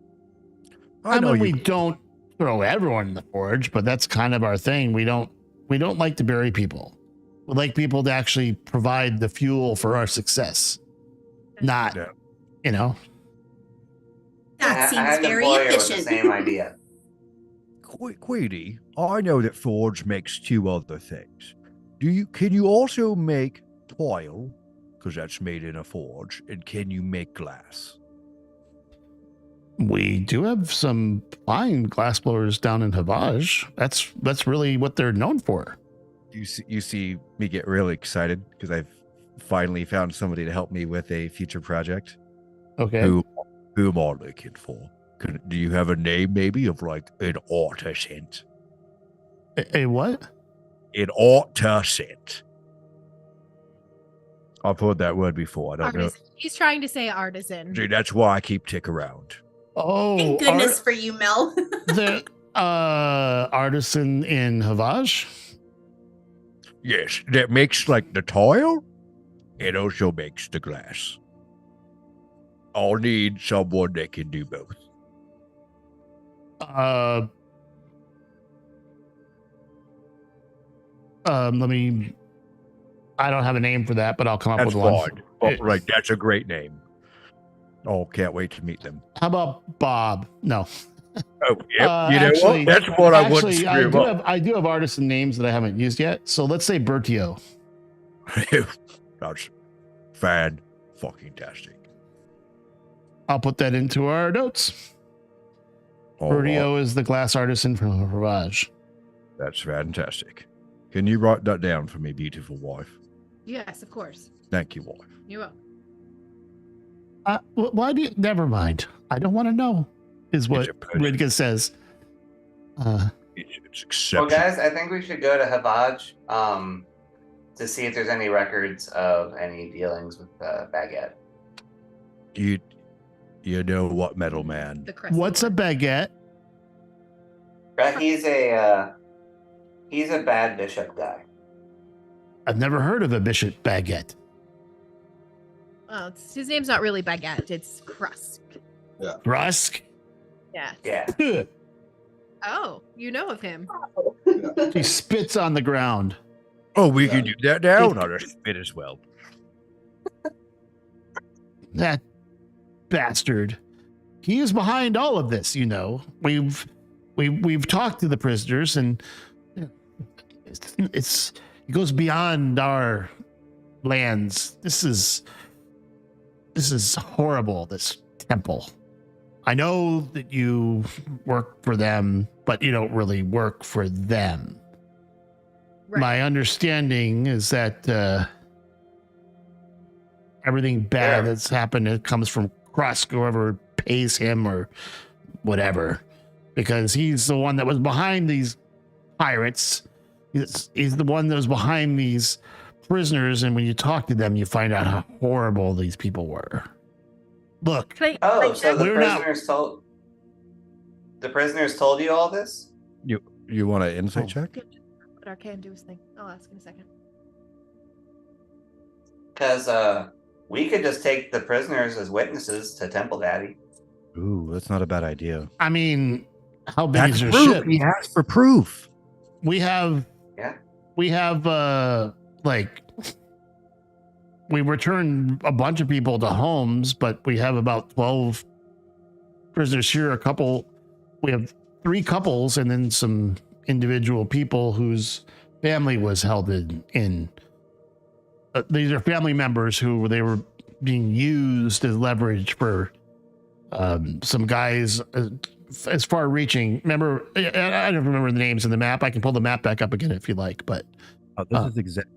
I know mean, we you. don't throw everyone in the forge, but that's kind of our thing. We don't like to bury people. We like people to actually provide the fuel for our success. Not, Yeah. you know. That I seems had an very employer with efficient. the same idea. Queenie, I know that Forge makes two other things. Can you also make toil? Because that's made in a forge. And can you make glass? We do have some fine glass blowers down in Havage. That's really what they're known for. You see me get really excited because I've finally found somebody to help me with a future project. Okay. Who am I looking for? Do you have a name maybe of like an artisan? A what? An artisan. I've heard that word before. I don't know. Artisan. He's trying to say artisan. See, that's why I keep tick around. Oh, Thank goodness for you, Mel. the artisan in Havage. Yes, that makes like the tile. It also makes the glass. I'll need someone that can do both. Let me. I don't have a name for that, but I'll come up That's with one. fine. Oh, right, that's a great name. Oh, can't wait to meet them. How about Bob? No. Oh, yep. You know actually- what? That's what I would Actually, screw up. I do have artisan names that I haven't used yet. So let's say Bertio. That's fan fucking tastic. I'll put that into our notes. Oh, Bertio is the glass artisan from Havage. that's fantastic. Can you write that down for me, beautiful wife? Yes, of course. Thank you, wife. You will. Why do you? Never mind. I don't want to know. Is what It's a pleasure. Ridka says. It's Well, exceptional. guys, I think we should go to Havage to see if there's any records of any dealings with Baguette. You know what, metal man? The crest. What's a baguette? Right, he's a bad bishop guy. I've never heard of a bishop baguette. Well, his name's not really Baguette. It's Krusk. Rusk. Yeah. Yeah. Oh, you know of him. He spits on the ground. Oh, we can do that now? Not a spit as well. That bastard. He is behind all of this, you know. We've talked to the prisoners, and it goes beyond our lands. This is horrible, this temple. I know that you work for them, but you don't really work for them. Right. My understanding is that everything bad Yeah. that's happened, it comes from Krusk, whoever pays him or whatever, because he's the one that was behind these pirates. He's the one that was behind these prisoners, and when you talk to them, you find out how horrible these people were. Look, Can I, Oh, like, so the We're not- prisoners told you all this? You want an insight Oh. check? Let Arcane do his thing. I'll ask in a second. Because we could just take the prisoners as witnesses to Temple Daddy. Ooh, that's not a bad idea. I mean, how big That's is your proof. ship? He asked for proof. We have like we returned a bunch of people to homes, but we have about 12 prisoners here. We have 3 couples and then some individual people whose family was held in. These are family members who they were being used as leverage for some guys as far reaching. Remember, I don't remember the names in the map. I can pull the map back up again if you like, but This is exactly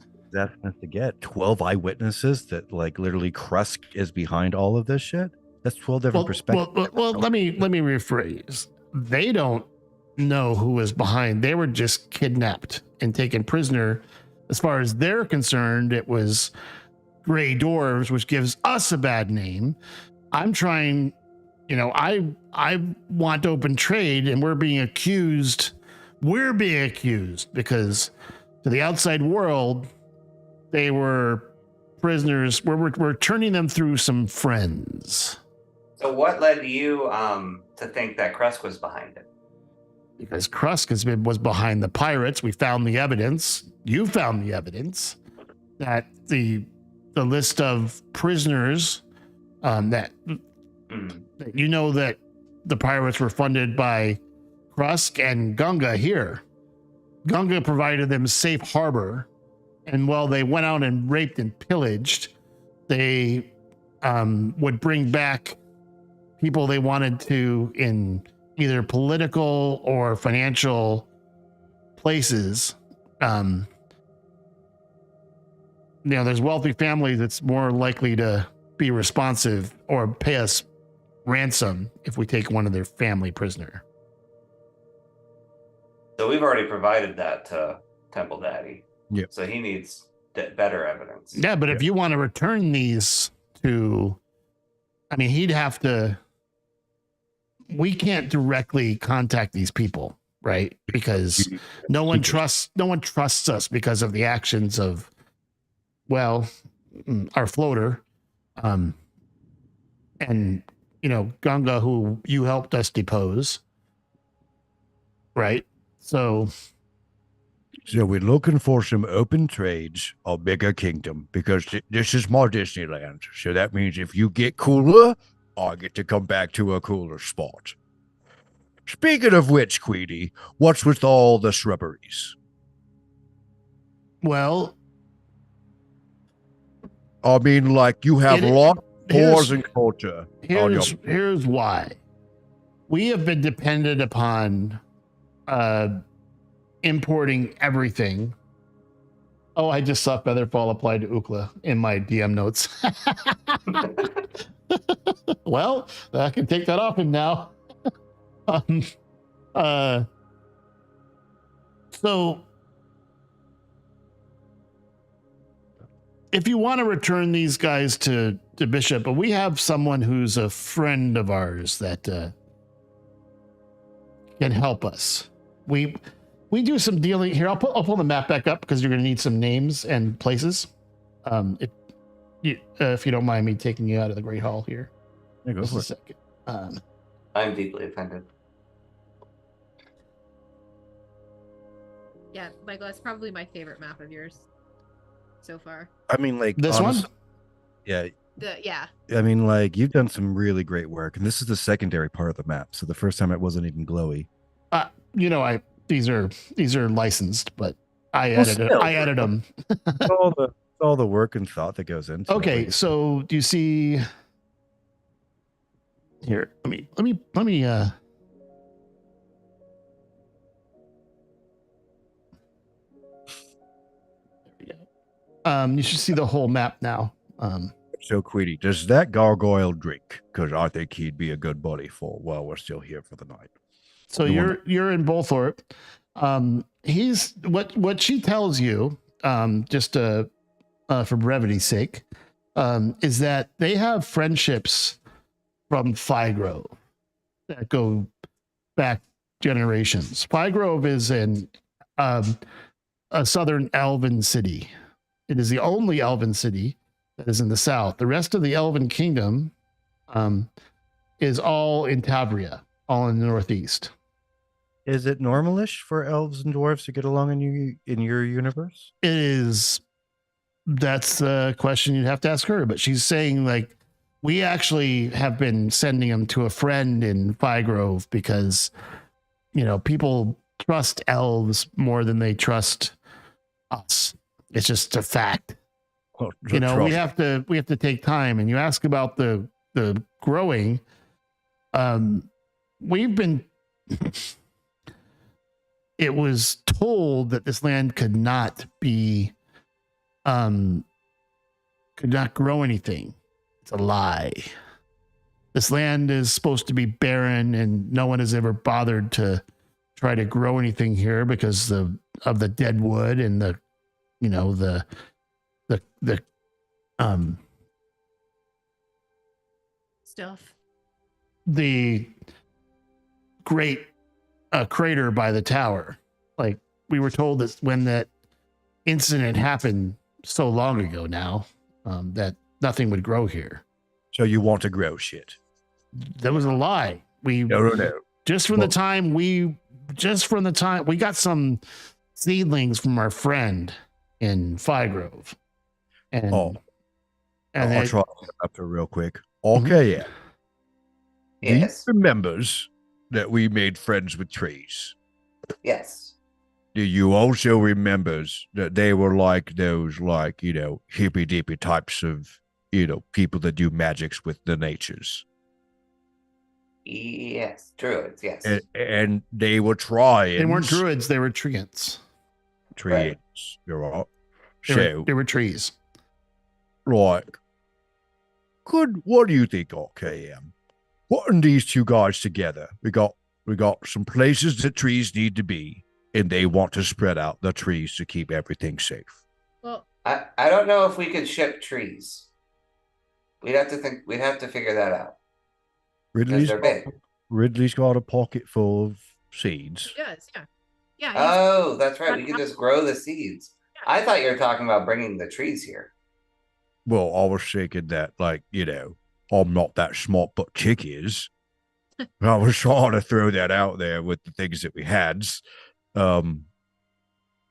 to get 12 eyewitnesses that like literally Krusk is behind all of this shit. That's 12 different perspectives. well, let me rephrase. They don't know who was behind. They were just kidnapped and taken prisoner. As far as they're concerned, it was Gray Dwarves, which gives us a bad name. I'm trying, I want open trade, and we're being accused because to the outside world, they were prisoners. We're turning them through some friends. So what led you to think that Krusk was behind it? Because Krusk was behind the pirates. We found the evidence. You found the evidence that the list of prisoners that the pirates were funded by Krusk and Gunga here. Gunga provided them safe harbor, and while they went out and raped and pillaged, they would bring back people they wanted to in either political or financial places. There's wealthy families that's more likely to be responsive or pay us ransom if we take one of their family prisoner. So we've already provided that to Temple Daddy. Yeah. So he needs better evidence. Yeah, but if you want to return these to, he'd have to. We can't directly contact these people, right? Because no one trusts us because of the actions of, our floater, and Gunga, who you helped us depose, right? So we're looking for some open trades or bigger kingdom because this is my Disneyland. So that means if you get cooler, I get to come back to a cooler spot. Speaking of which, Queenie, what's with all the shrubberies? Well, you have locked pores and culture. Here's why. We have been dependent upon importing everything. Oh, I just saw Featherfall applied to Ukla in my DM notes. Well, I can take that off him now. So if you want to return these guys to Bishop, but we have someone who's a friend of ours that can help us. We do some dealing here. I'll pull the map back up because you're going to need some names and places. If you don't mind me taking you out of the Great Hall here. Yeah, go Just for a it. second. I'm deeply offended. Yeah, Michael, that's probably my favorite map of yours so far. This one? Yeah. Yeah. You've done some really great work, and this is the secondary part of the map. So the first time it wasn't even glowy. These are licensed, but I added them. all the work and thought that goes into. Okay, so do you see here? Let me. There we go. You should see the whole map now. So, Queenie, does that gargoyle drink? Because I think he'd be a good buddy for while we're still here for the night. So you're in Bolthorpe. He's what she tells you, just for brevity's sake, is that they have friendships from Figrove that go back generations. Figrove is in a southern elven city. It is the only elven city that is in the south. The rest of the elven kingdom is all in Tavria, all in the northeast. Is it normalish for elves and dwarves to get along in your universe? It is. That's a question you'd have to ask her. But she's saying, like, we actually have been sending them to a friend in Figrove because, people trust elves more than they trust us. It's just a fact. Well, we have to take time. And you ask about the growing. We've been. It was told that this land could not grow anything. It's a lie. This land is supposed to be barren, and no one has ever bothered to try to grow anything here because of the dead wood and the Stuff. the great crater by the tower. Like we were told that when that incident happened so long ago now, that nothing would grow here. So you want to grow shit? That was a lie. No. Just from the time we got some seedlings from our friend in Figrove. And I'll it- try up here real quick. Okay, yeah. Yes. Do you remembers that we made friends with trees? Yes. Do you also remembers that they were like those, like, hippy dippy types of, people that do magics with the natures? Yes. Druids. Yes. And they were trying. they weren't druids, they were treants. Trees. You're right. They were trees. Like, what do you think, RKM? Putting these two guys together, we got some places that trees need to be, and they want to spread out the trees to keep everything safe. Well, I don't know if we could ship trees. We'd have to figure that out. Because they're big. Ridley's got a pocket full of seeds. he does, yeah. Yeah. Oh, that's right. We could just grow the seeds. I thought you were talking about bringing the trees here. Well, I was thinking that, like, I'm not that smart, but Chick is. I was trying to throw that out there with the things that we had.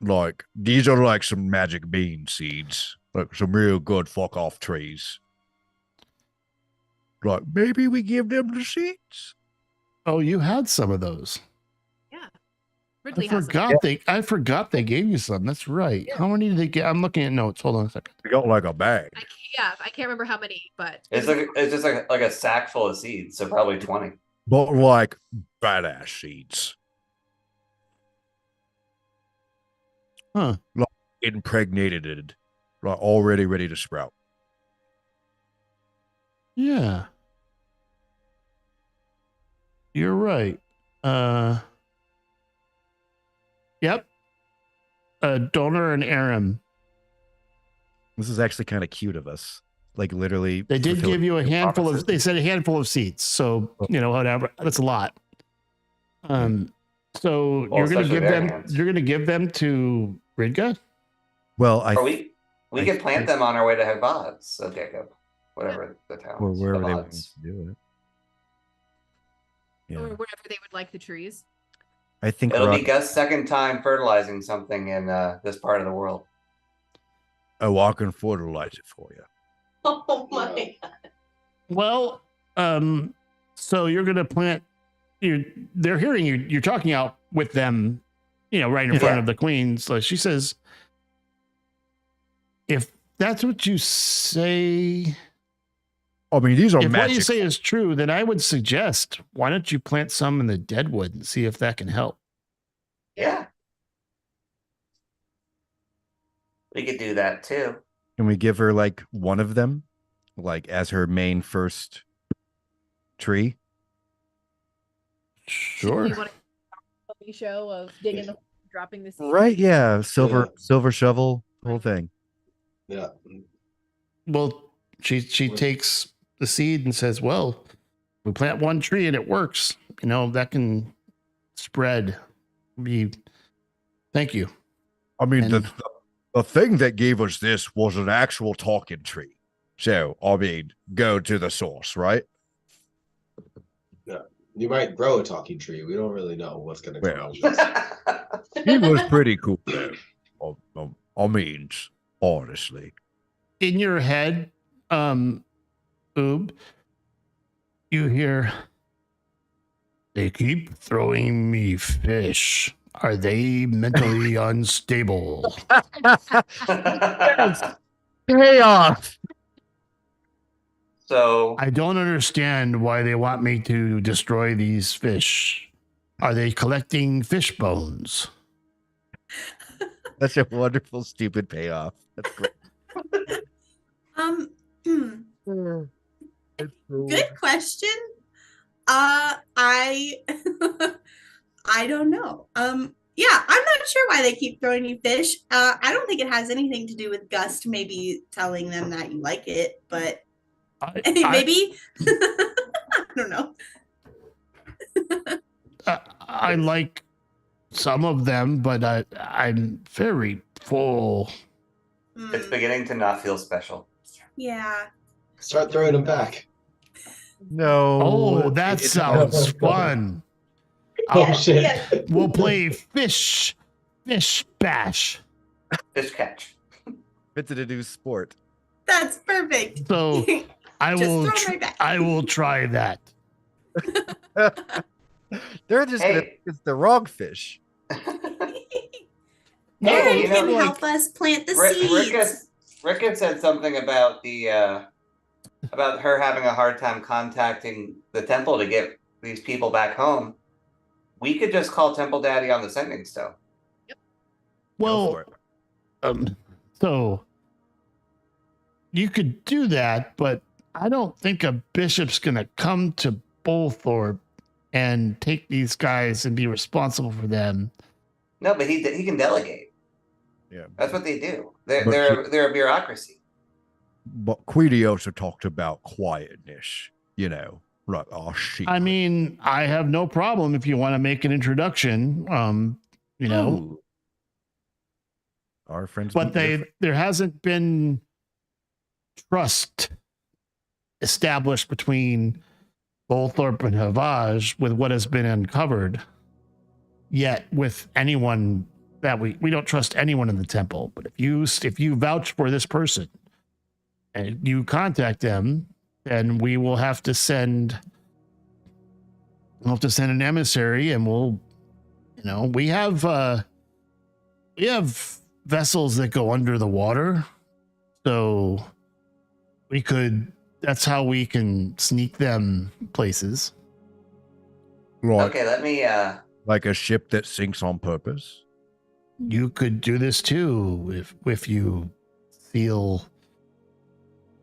Like, these are like some magic bean seeds, like some real good fuck off trees. Like, maybe we give them the seeds. Oh, you had some of those. Ridley I has forgot they gave you some. That's right. Yeah. How many did they get? I'm looking at notes. Hold on a second. We got like a bag. I can't remember how many, but It's just like a sack full of seeds, so probably 20. But like badass seeds. Huh. Like impregnated, like already ready to sprout. Yeah. You're right. Yep. Donor and Aram. This is actually kind of cute of us. Like literally, They did give you a handful promises. of. They said a handful of seats. So whatever. That's a lot. So Well, you're gonna especially give their them. hands. You're gonna give them to Ridga. Well, Or we could plant them on our way to Havads. Okay, go. Whatever the town or is. wherever they want Havads. to do it. or Yeah, wherever they would like the trees. I think It'll we're be Gus' second time fertilizing something in this part of the world. I can fertilize it for you. Oh my god. Well, so you're gonna plant. They're hearing you. You're talking out with them, right in front Yeah. of the queen. So she says, "If that's what you say, I mean, these are if what you magic. say is true, then I would suggest why don't you plant some in the deadwood and see if that can help." Yeah. We could do that too. Can we give her like one of them, like as her main first tree? Sure. You want a show of digging the dropping the seed? Right? Yeah, silver shovel, whole thing. Yeah. Well, she takes the seed and says, "Well, we plant one tree and it works. That can spread." Thank you. I mean, And- the thing that gave us this was an actual talking tree. So, I mean, go to the source, right? You might grow a talking tree. We don't really know what's going to come Well. out of this. He was pretty cool, though. I mean, honestly. In your head, Oob, you hear, "They keep throwing me fish. Are they mentally unstable?" Chaos. So I don't understand why they want me to destroy these fish. Are they collecting fish bones? That's a wonderful, stupid payoff. That's great. Good question. I I don't know. Yeah, I'm not sure why they keep throwing you fish. I don't think it has anything to do with Gust maybe telling them that you like it, but maybe I don't know. I like some of them, but I'm very full. It's beginning to not feel special. Yeah. Start throwing them back. No. Oh, that it's- sounds fun. Oh Yes, shit. yes. We'll play fish bash. Fish catch. It's a new sport. That's perfect. So I Just will throw 'em right back. I will try that. They're just gonna Hey. think it's the wrong fish. No, Aaron you can know, help us plant the seeds. Rick said something about about her having a hard time contacting the temple to get these people back home. We could just call Temple Daddy on the sending stone. Go Well, for it. so you could do that, but I don't think a bishop's gonna come to Bolthorpe and take these guys and be responsible for them. No, but he can delegate. Yeah. That's what they do. But They're a bureaucracy. But Queenie also talked about quietness, you know, right? Oh, shit. I mean, I have no problem if you want to make an introduction. You know, Our friends. but there hasn't been trust established between Bolthorpe and Havage with what has been uncovered yet with anyone that we don't trust anyone in the temple. But if you vouch for this person and you contact them, then we will have to send an emissary, and we have vessels that go under the water, so that's how we can sneak them places. Okay, let me Like a ship that sinks on purpose. You could do this too if you seal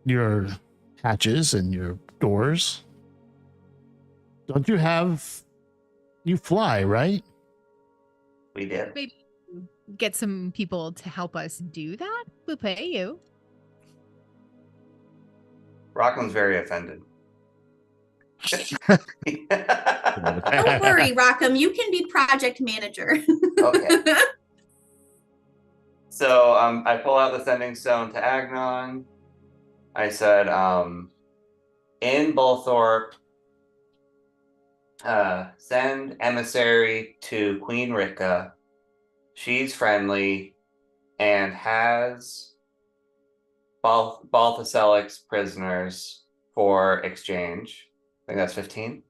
your hatches and your doors. Don't you fly, right? we did. Maybe get some people to help us do that. We'll pay you. Rockland's very offended. Don't worry, Rockham. You can be project manager. Okay. So I pull out the sending stone to Agnon. I said, in Bolthorpe, send emissary to Queen Ricka. She's friendly and has Balthaselic's prisoners for exchange. I think that's 15.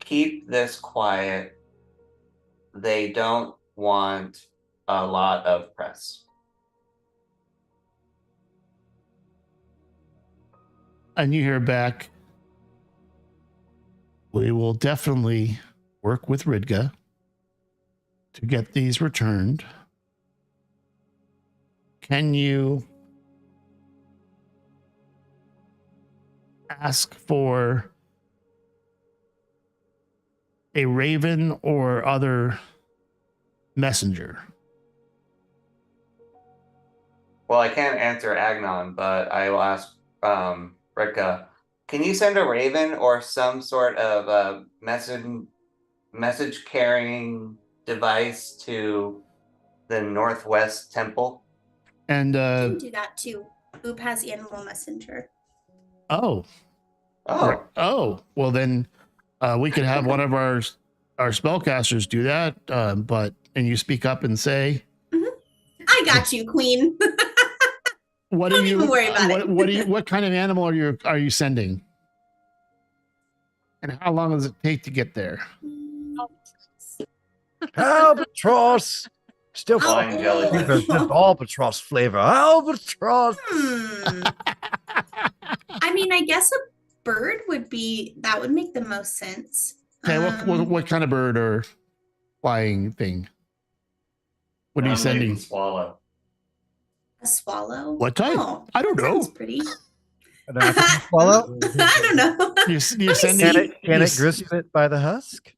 Keep this quiet. They don't want a lot of press. And you hear back, we will definitely work with Ridga to get these returned. Can you ask for a raven or other messenger? Well, I can't answer Agnon, but I will ask Ricka. Can you send a raven or some sort of message carrying device to the Northwest Temple? And You can do that too. Boop has animal messenger. oh, well then we could have one of our spellcasters do that. And you speak up and say, I got you, Queen. "What Don't are you? even worry about it." What kind of animal are you sending? And how long does it take to get there?" Albatross. Still Oh. Flying jellyfish. Just albatross flavor. Albatross. I mean, I guess a bird would make the most sense. Okay, what kind of bird or flying thing? What are you sending? Swallow. A swallow? What type? Oh, I don't know. sounds pretty. An African swallow. I don't know. You're me sending see. Can it gristle it by the husk?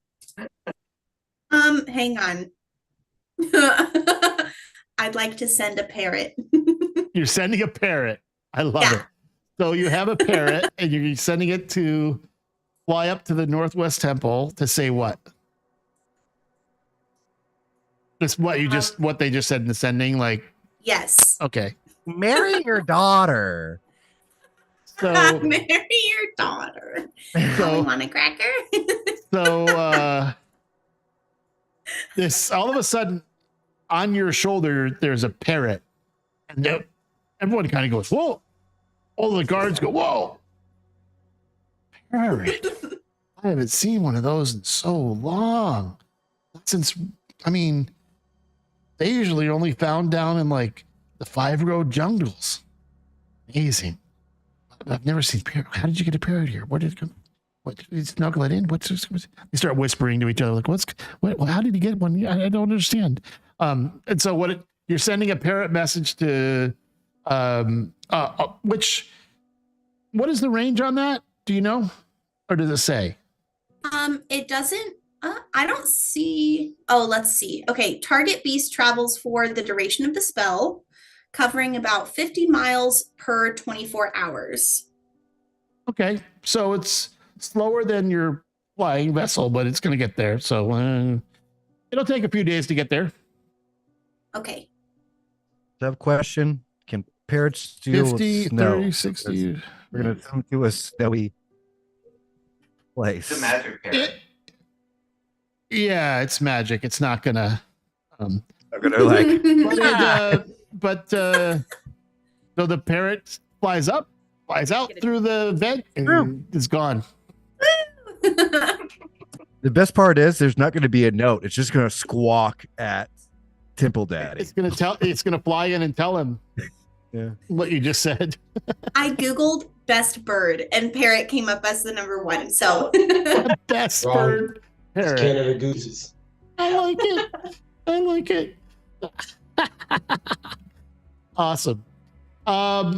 Hang on. I'd like to send a parrot. You're sending a parrot. I love Yeah. it. So you have a parrot, and you're sending it to fly up to the Northwest Temple to say what? Just what what they just said in the sending. Like, Yes. okay, Marry your daughter. so Marry your daughter. Oh, so you want a cracker? so this all of a sudden on your shoulder there's a parrot, and everyone kind of goes, whoa. All the guards go, whoa, parrot. I haven't seen one of those in so long. Since, I mean, they usually are only found down in like the 5-road jungles. Amazing. I've never seen parrot. How did you get a parrot here? Where did it come? What did you snuggle it in? What's this? They start whispering to each other like, how did you get one? I don't understand. And so you're sending a parrot message to what is the range on that? Do you know? Or does it say? It doesn't. I don't see. Oh, let's see. Okay, target beast travels for the duration of the spell, covering about 50 miles per 24 hours. Okay, so it's slower than your flying vessel, but it's going to get there. So it'll take a few days to get there. Okay. I have a question. Can parrots deal 50, with snow? 30, 60. We're going to come to a snowy place. It's a magic parrot. Yeah, it's magic. It's not going to. I'm gonna like So the parrot flies up, flies out through the vent, and is gone. the best part is there's not going to be a note. It's just going to squawk at Temple Daddy. It's gonna fly in and tell him what you just said. I Googled best bird and parrot came up as the number one. So Best Wrong. bird It's parrot. Canada gooses. I like it. I like it. Awesome.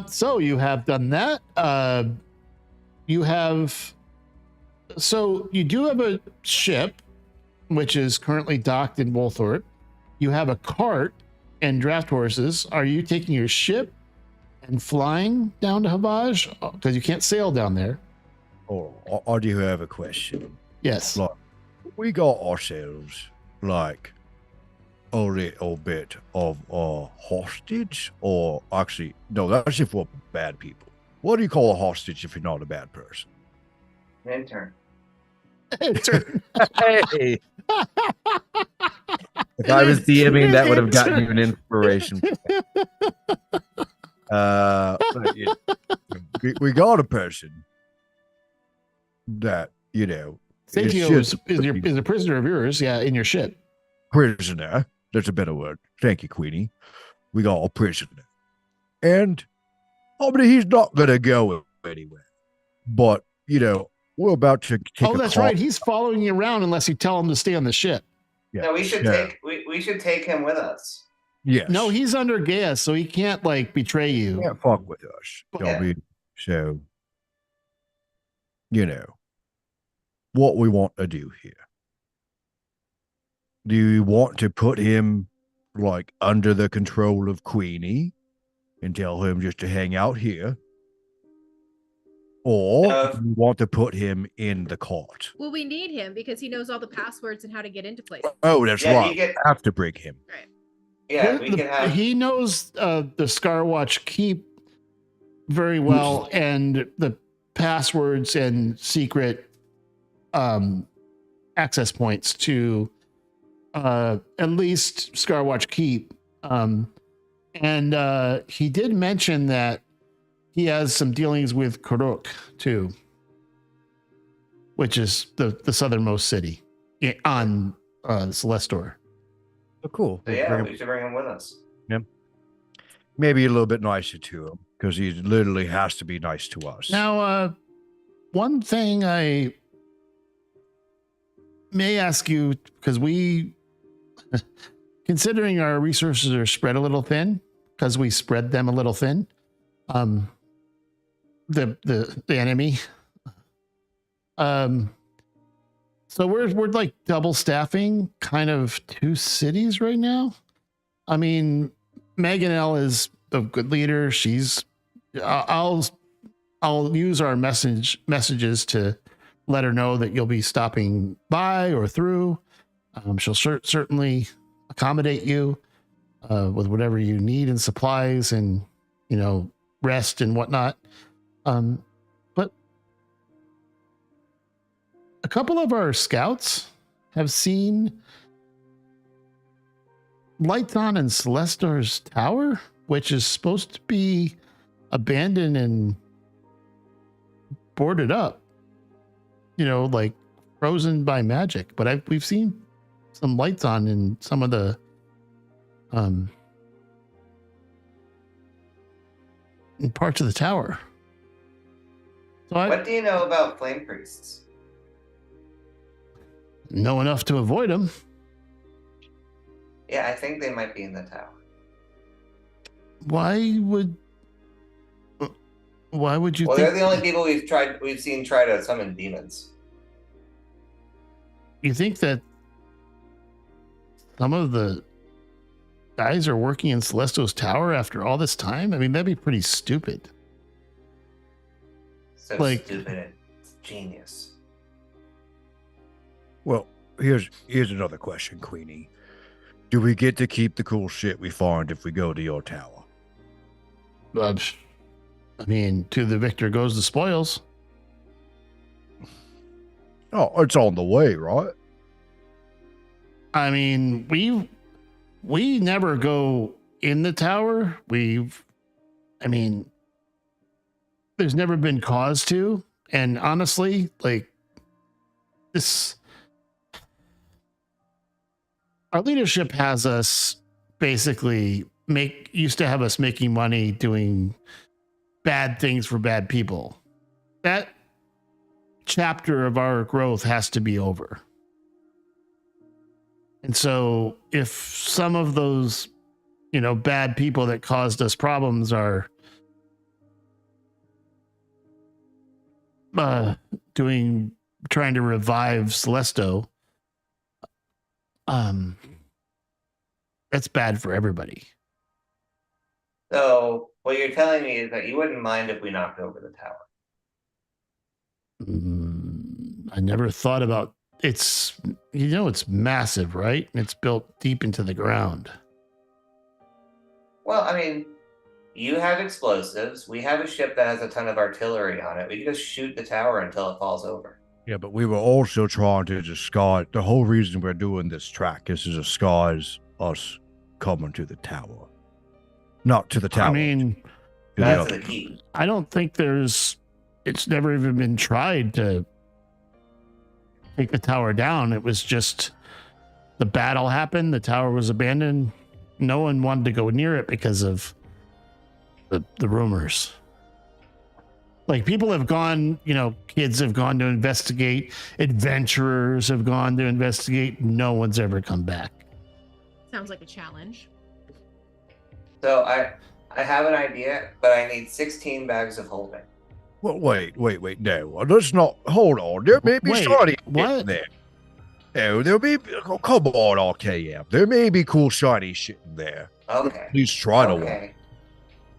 So you have done that. So you do have a ship, which is currently docked in Wolthorpe. You have a cart and draft horses. Are you taking your ship and flying down to Havage? Because you can't sail down there. Or do you have a question? Yes. Look, we got ourselves like a little bit of a hostage, or actually, no, that's if we're bad people. What do you call a hostage if you're not a bad person? Intern. Hey. If I was DMing, that would have gotten you an inspiration. We got a person that, you know, Sagio is a prisoner of yours, yeah, in your ship. prisoner. That's a better word. Thank you, Queenie. We got a prisoner. And I mean, he's not going to go anywhere. But, you know, we're about to take That's right. He's following you around unless you tell him to stay on the ship. Yeah. No, we should take him with us. Yes. No, he's under Gaius, so he can't like betray you. can't fuck with us. Yeah. So, you know, what we want to do here. Do you want to put him like under the control of Queenie and tell him just to hang out here? Or do you want to put him in the cart? Well, we need him because he knows all the passwords and how to get into places. Oh, that's Yeah, right. I have to bring him. Yeah, we can have. He knows the Scarwatch Keep very well, and the passwords and secret access points to at least Scarwatch Keep. And he did mention that he has some dealings with Karuk too, which is the southernmost city on Celestor. Oh, cool. So yeah, we should bring him with us. Maybe a little bit nicer to him because he literally has to be nice to us. Now, one thing I may ask you, because considering our resources are spread a little thin, because we spread them a little thin, the enemy, So we're like double staffing kind of 2 cities right now. I mean, Megan L is a good leader. I'll use our messages to let her know that you'll be stopping by or through. She'll certainly accommodate you with whatever you need and supplies and, rest and whatnot. But a couple of our scouts have seen lights on in Celestar's tower, which is supposed to be abandoned and boarded up, like frozen by magic. But we've seen some lights on in some of the in parts of the tower. So I What do you know about flame priests? know enough to avoid them. Yeah, I think they might be in the tower. Why would you Well, think? they're the only people we've seen try to summon demons. You think that some of the guys are working in Celestos Tower after all this time? I mean, that'd be pretty stupid. So Like- stupid. It's genius. Well, here's another question, Queenie. Do we get to keep the cool shit we find if we go to your tower? I mean, to the victor goes the spoils. Oh, it's on the way, right? I mean, we never go in the tower. There's never been cause to. And honestly, like our leadership has us basically used to have us making money doing bad things for bad people. That chapter of our growth has to be over. And so if some of those, bad people that caused us problems are trying to revive Celesto, that's bad for everybody. So what you're telling me is that you wouldn't mind if we knocked over the tower. I never thought about it's massive, right? And it's built deep into the ground. Well, I mean, you have explosives. We have a ship that has a ton of artillery on it. We can just shoot the tower until it falls over. Yeah, but we were also trying to disguise the whole reason we're doing this track is to disguise us coming to the tower. Not to the tower. I mean, to the That's other. the key. I don't think it's never even been tried to take the tower down. It was just the battle happened, the tower was abandoned. No one wanted to go near it because of the rumors. Like people have gone, kids have gone to investigate, adventurers have gone to investigate. No one's ever come back. Sounds like a challenge. So I have an idea, but I need 16 bags of holding. Well, wait. No, let's not. Hold on. There may be Wait, shiny shit what? in there. No, there'll be. Oh, come on, RKM. There may be cool shiny shit in there. Okay. Please try to one. Okay.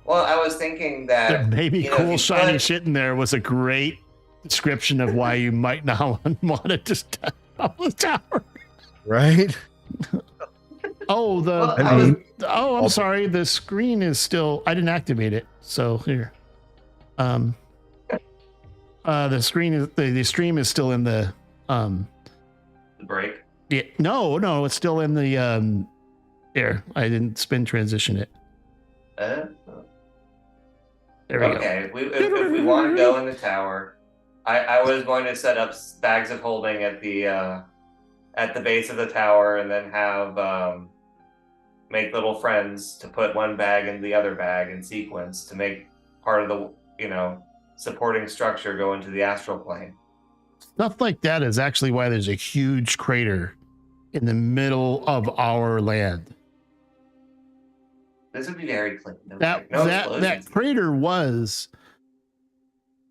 Well, I was thinking There that may be you know, cool you shiny could- shit in there was a great description of why you might not want to just top the tower. Right? Oh, Well, I mean- I'm Okay. sorry. The screen is still. I didn't activate it. So here, the screen is the stream is still in the the break. Yeah, no, it's still in the there. I didn't spin transition it. There we go. Okay, if we want to go in the tower, I was going to set up bags of holding at the base of the tower, and then have make little friends to put one bag in the other bag in sequence to make part of the supporting structure go into the astral plane. Stuff like that is actually why there's a huge crater in the middle of our land. This would be very clean. No That explosions. crater was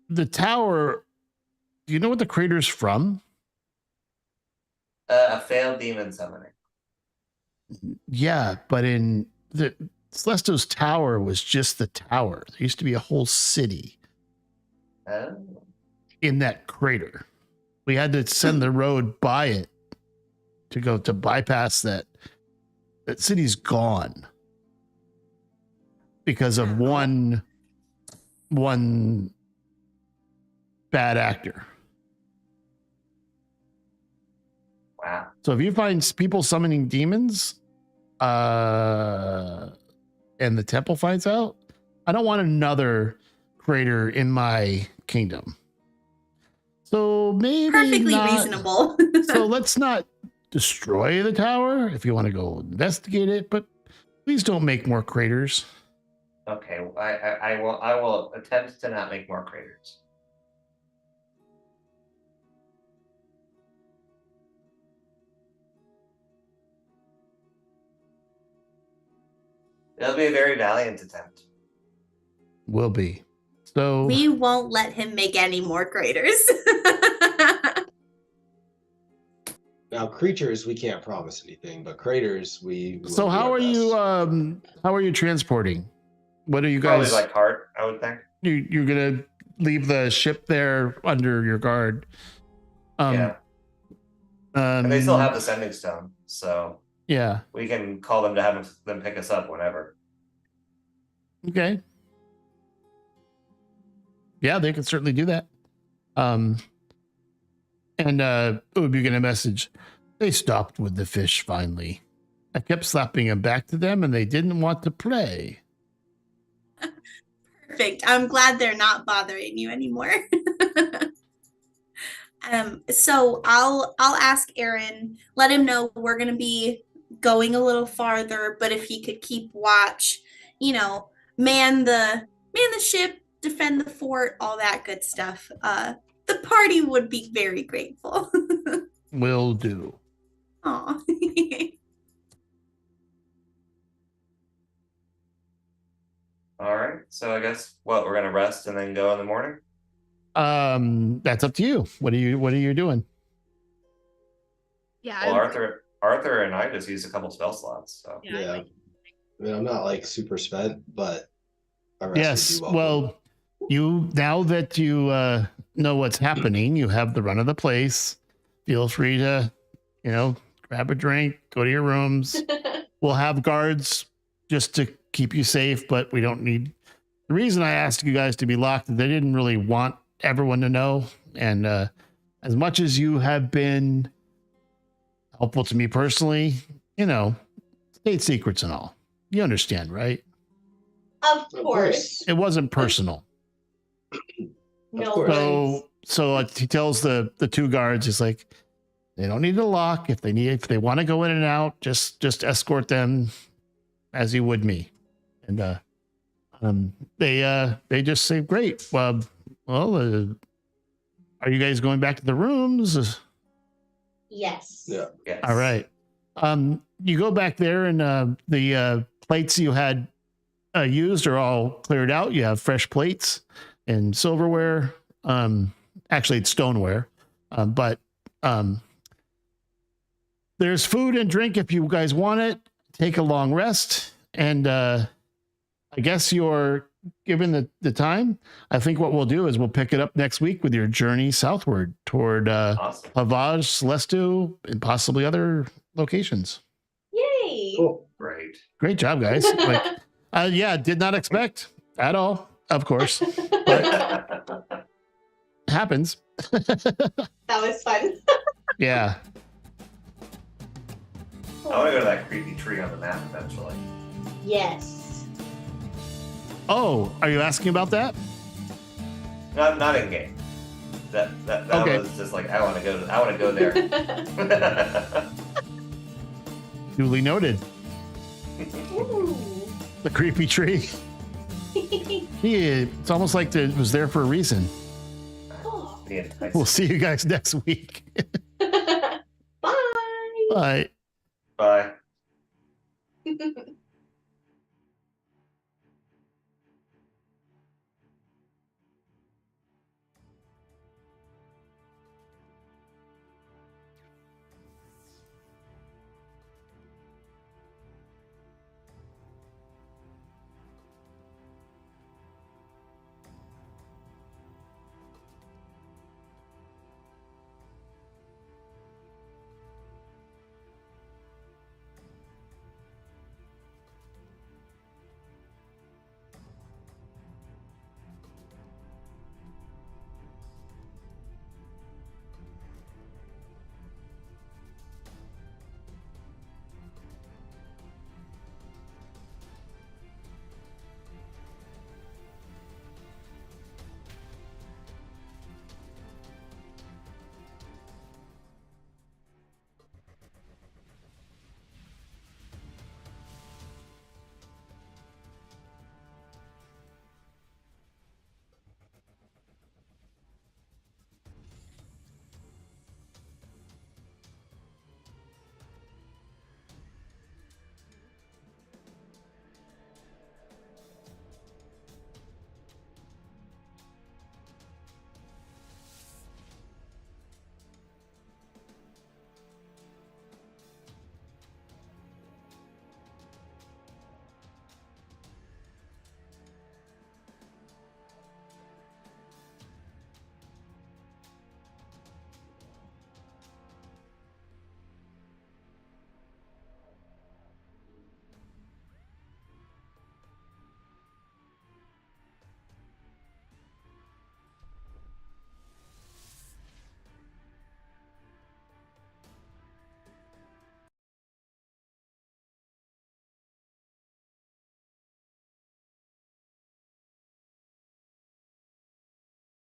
the tower Do you know what the crater's from? A failed demon summoning. Yeah, but in the Celestos Tower was just the tower. There used to be a whole city Oh. in that crater. We had to send the road by it to go to bypass that. That city's gone because of one bad actor. Wow. So if you find people summoning demons, and the temple finds out, I don't want another crater in my kingdom. So maybe Perfectly not- reasonable. So let's not destroy the tower if you want to go investigate it, but please don't make more craters. Okay, I will attempt to not make more craters. It'll be a very valiant attempt. Will be. So We won't let him make any more craters. Now, creatures, we can't promise anything, but craters, we. will so do how our are you best. how are you transporting? What are you Probably guys like heart, I would think. you're gonna leave the ship there under your guard? Yeah. And they still have the sending stone, so Yeah. we can call them to have them pick us up whenever. Okay. Yeah, they can certainly do that. And Oob, you get a message. They stopped with the fish finally. I kept slapping them back to them and they didn't want to play. Perfect. I'm glad they're not bothering you anymore. So I'll ask Aaron, let him know we're gonna be going a little farther, but if he could keep watch, man the ship, defend the fort, all that good stuff. The party would be very grateful. Will do. Aw. All right. So I guess we're gonna rest and then go in the morning. That's up to you. What are you doing? Yeah. Well, I- Arthur and I just used a couple spell slots, so yeah, I Yeah. like- I mean, I'm not like super spent, but a rest would Yes. be welcome. Well, you now that you know what's happening, you have the run of the place. Feel free to, grab a drink, go to your rooms. We'll have guards just to keep you safe, but we don't need. The reason I asked you guys to be locked, they didn't really want everyone to know. And as much as you have been helpful to me personally, state secrets and all. You understand, right? Of Of course. It wasn't personal. No course. worries. So he tells the two guards, he's like, they don't need to lock. If they want to go in and out, just escort them as you would me. And they just say, great. Are you guys going back to the rooms? Yes. Yeah. yes. All right. You go back there and the plates you had used are all cleared out. You have fresh plates and silverware. Actually, it's stoneware. But there's food and drink if you guys want it. Take a long rest. And I guess you're given the time. I think what we'll do is we'll pick it up next week with your journey southward toward Awesome. Havage, Celesto, and possibly other locations. Yay. Cool. Great. Great job, guys. Did not expect at all, of course. Happens. That was fun. Yeah. I want to go to that creepy tree on the map eventually. Yes. Oh, are you asking about that? Not in game. That Okay. was just like I want to go there. Duly noted. Ooh. The creepy tree. It's almost like it was there for a reason. Oh. The enticing- We'll see you guys next week. Bye. Bye. Bye.